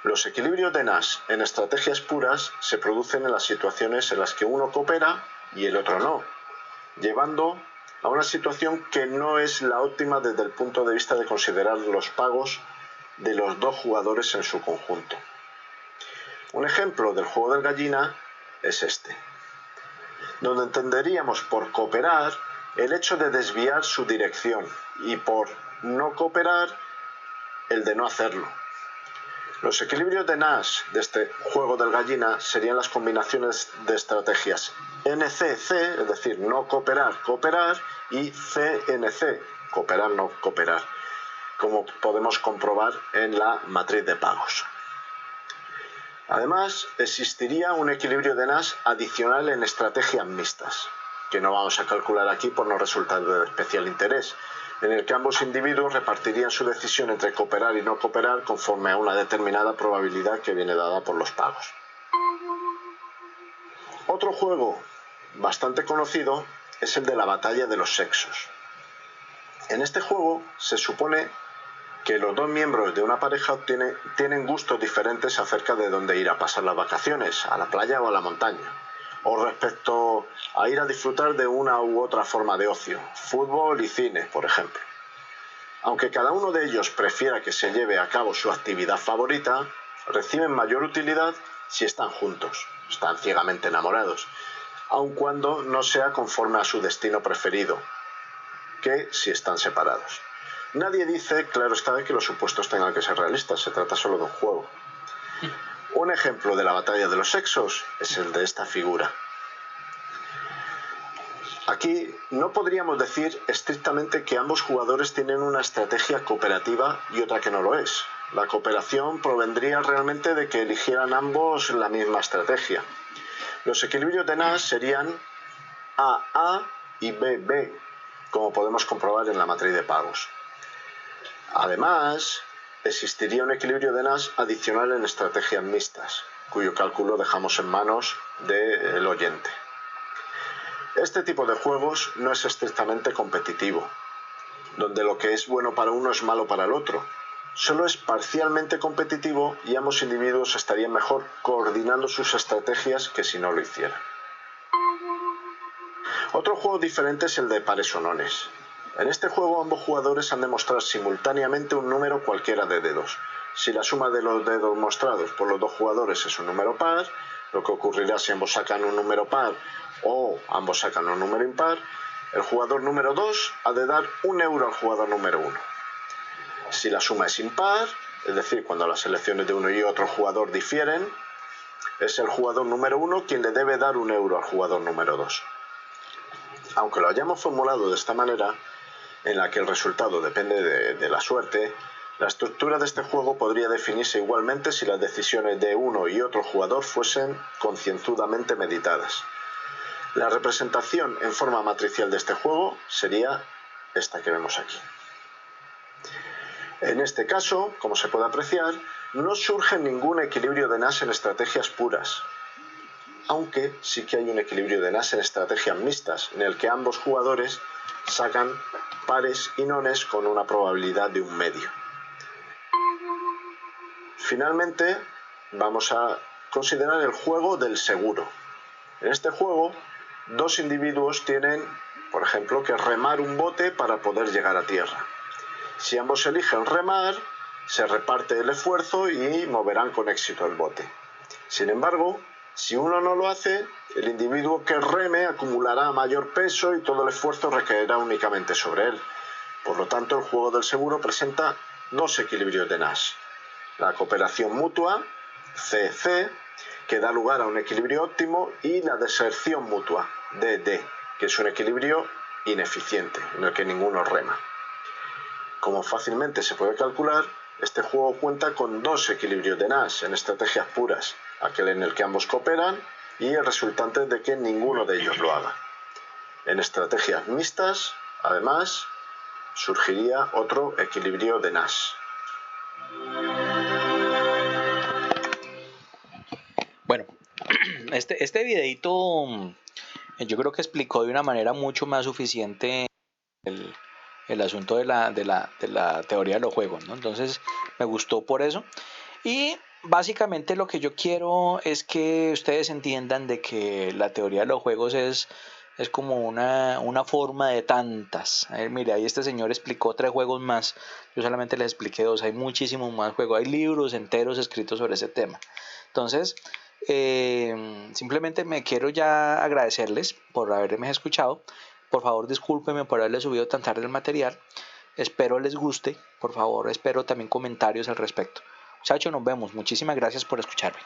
los equilibrios de Nash en estrategias puras se producen en las situaciones en las que uno coopera y el otro no, llevando a una situación que no es la óptima desde el punto de vista de considerar los pagos de los dos jugadores en su conjunto. Un ejemplo del juego del gallina es este, donde entenderíamos por cooperar el hecho de desviar su dirección y por no cooperar el de no hacerlo. Los equilibrios de Nash de este juego del gallina serían las combinaciones de estrategias NC-C, es decir, no cooperar, cooperar, y CNC, cooperar, no cooperar, como podemos comprobar en la matriz de pagos. Además, existiría un equilibrio de Nash adicional en estrategias mixtas, que no vamos a calcular aquí por no resultar de especial interés, en el que ambos individuos repartirían su decisión entre cooperar y no cooperar conforme a una determinada probabilidad que viene dada por los pagos. Otro juego bastante conocido es el de la batalla de los sexos. En este juego se supone que los dos miembros de una pareja tienen gustos diferentes acerca de dónde ir a pasar las vacaciones, a la playa o a la montaña, o respecto a ir a disfrutar de una u otra forma de ocio, fútbol y cine, por ejemplo. Aunque cada uno de ellos prefiera que se lleve a cabo su actividad favorita, reciben mayor utilidad si están juntos, están ciegamente enamorados, aun cuando no sea conforme a su destino preferido, que si están separados. Nadie dice, claro está, que los supuestos tengan que ser realistas, se trata solo de un juego. Un ejemplo de la batalla de los sexos es el de esta figura. Aquí no podríamos decir estrictamente que ambos jugadores tienen una estrategia cooperativa y otra que no lo es. La cooperación provendría realmente de que eligieran ambos la misma estrategia. Los equilibrios de Nash serían AA y BB, como podemos comprobar en la matriz de pagos. Además, existiría un equilibrio de Nash adicional en estrategias mixtas, cuyo cálculo dejamos en manos del oyente. Este tipo de juegos no es estrictamente competitivo, donde lo que es bueno para uno es malo para el otro. Solo es parcialmente competitivo y ambos individuos estarían mejor coordinando sus estrategias que si no lo hicieran. Otro juego diferente es el de pares o nones. En este juego ambos jugadores han de mostrar simultáneamente un número cualquiera de dedos. Si la suma de los dedos mostrados por los dos jugadores es un número par, lo que ocurrirá si ambos sacan un número par o ambos sacan un número impar, el jugador número 2 ha de dar 1 euro al jugador número 1. Si la suma es impar, es decir, cuando las elecciones de uno y otro jugador difieren, es el jugador número 1 quien le debe dar 1 euro al jugador número 2. Aunque lo hayamos formulado de esta manera, en la que el resultado depende de la suerte, la estructura de este juego podría definirse igualmente si las decisiones de uno y otro jugador fuesen concienzudamente meditadas. La representación en forma matricial de este juego sería esta que vemos aquí. En este caso, como se puede apreciar, no surge ningún equilibrio de Nash en estrategias puras, aunque sí que hay un equilibrio de Nash en estrategias mixtas, en el que ambos jugadores sacan pares y nones con una probabilidad de 1/2. Finalmente, vamos a considerar el juego del seguro. En este juego, dos individuos tienen, por ejemplo, que remar un bote para poder llegar a tierra. Si ambos eligen remar, se reparte el esfuerzo y moverán con éxito el bote. Sin embargo, si uno no lo hace, el individuo que reme acumulará mayor peso y todo el esfuerzo recaerá únicamente sobre él. Por lo tanto, el juego del seguro presenta dos equilibrios de Nash. La cooperación mutua, CC, que da lugar a un equilibrio óptimo, y la deserción mutua, DD, que es un equilibrio ineficiente, en el que ninguno rema. Como fácilmente se puede calcular, este juego cuenta con dos equilibrios de Nash en estrategias puras, aquel en el que ambos cooperan y el resultante de que ninguno de ellos lo haga. En estrategias mixtas, además, surgiría otro equilibrio de Nash. Bueno, este videito yo creo que explicó de una manera mucho más suficiente el asunto de la teoría de los juegos, ¿no? Entonces me gustó por eso. Y básicamente lo que yo quiero es que ustedes entiendan de que la teoría de los juegos es como una forma de tantas. Mire, ahí este señor explicó 3 juegos más. Yo solamente les expliqué 2. Hay muchísimos más juegos. Hay libros enteros escritos sobre ese tema. Entonces, simplemente me quiero ya agradecerles por haberme escuchado. Por favor, discúlpenme por haberles subido tan tarde el material. Espero les guste. Por favor, espero también comentarios al respecto. Muchachos, nos vemos. Muchísimas gracias por escucharme.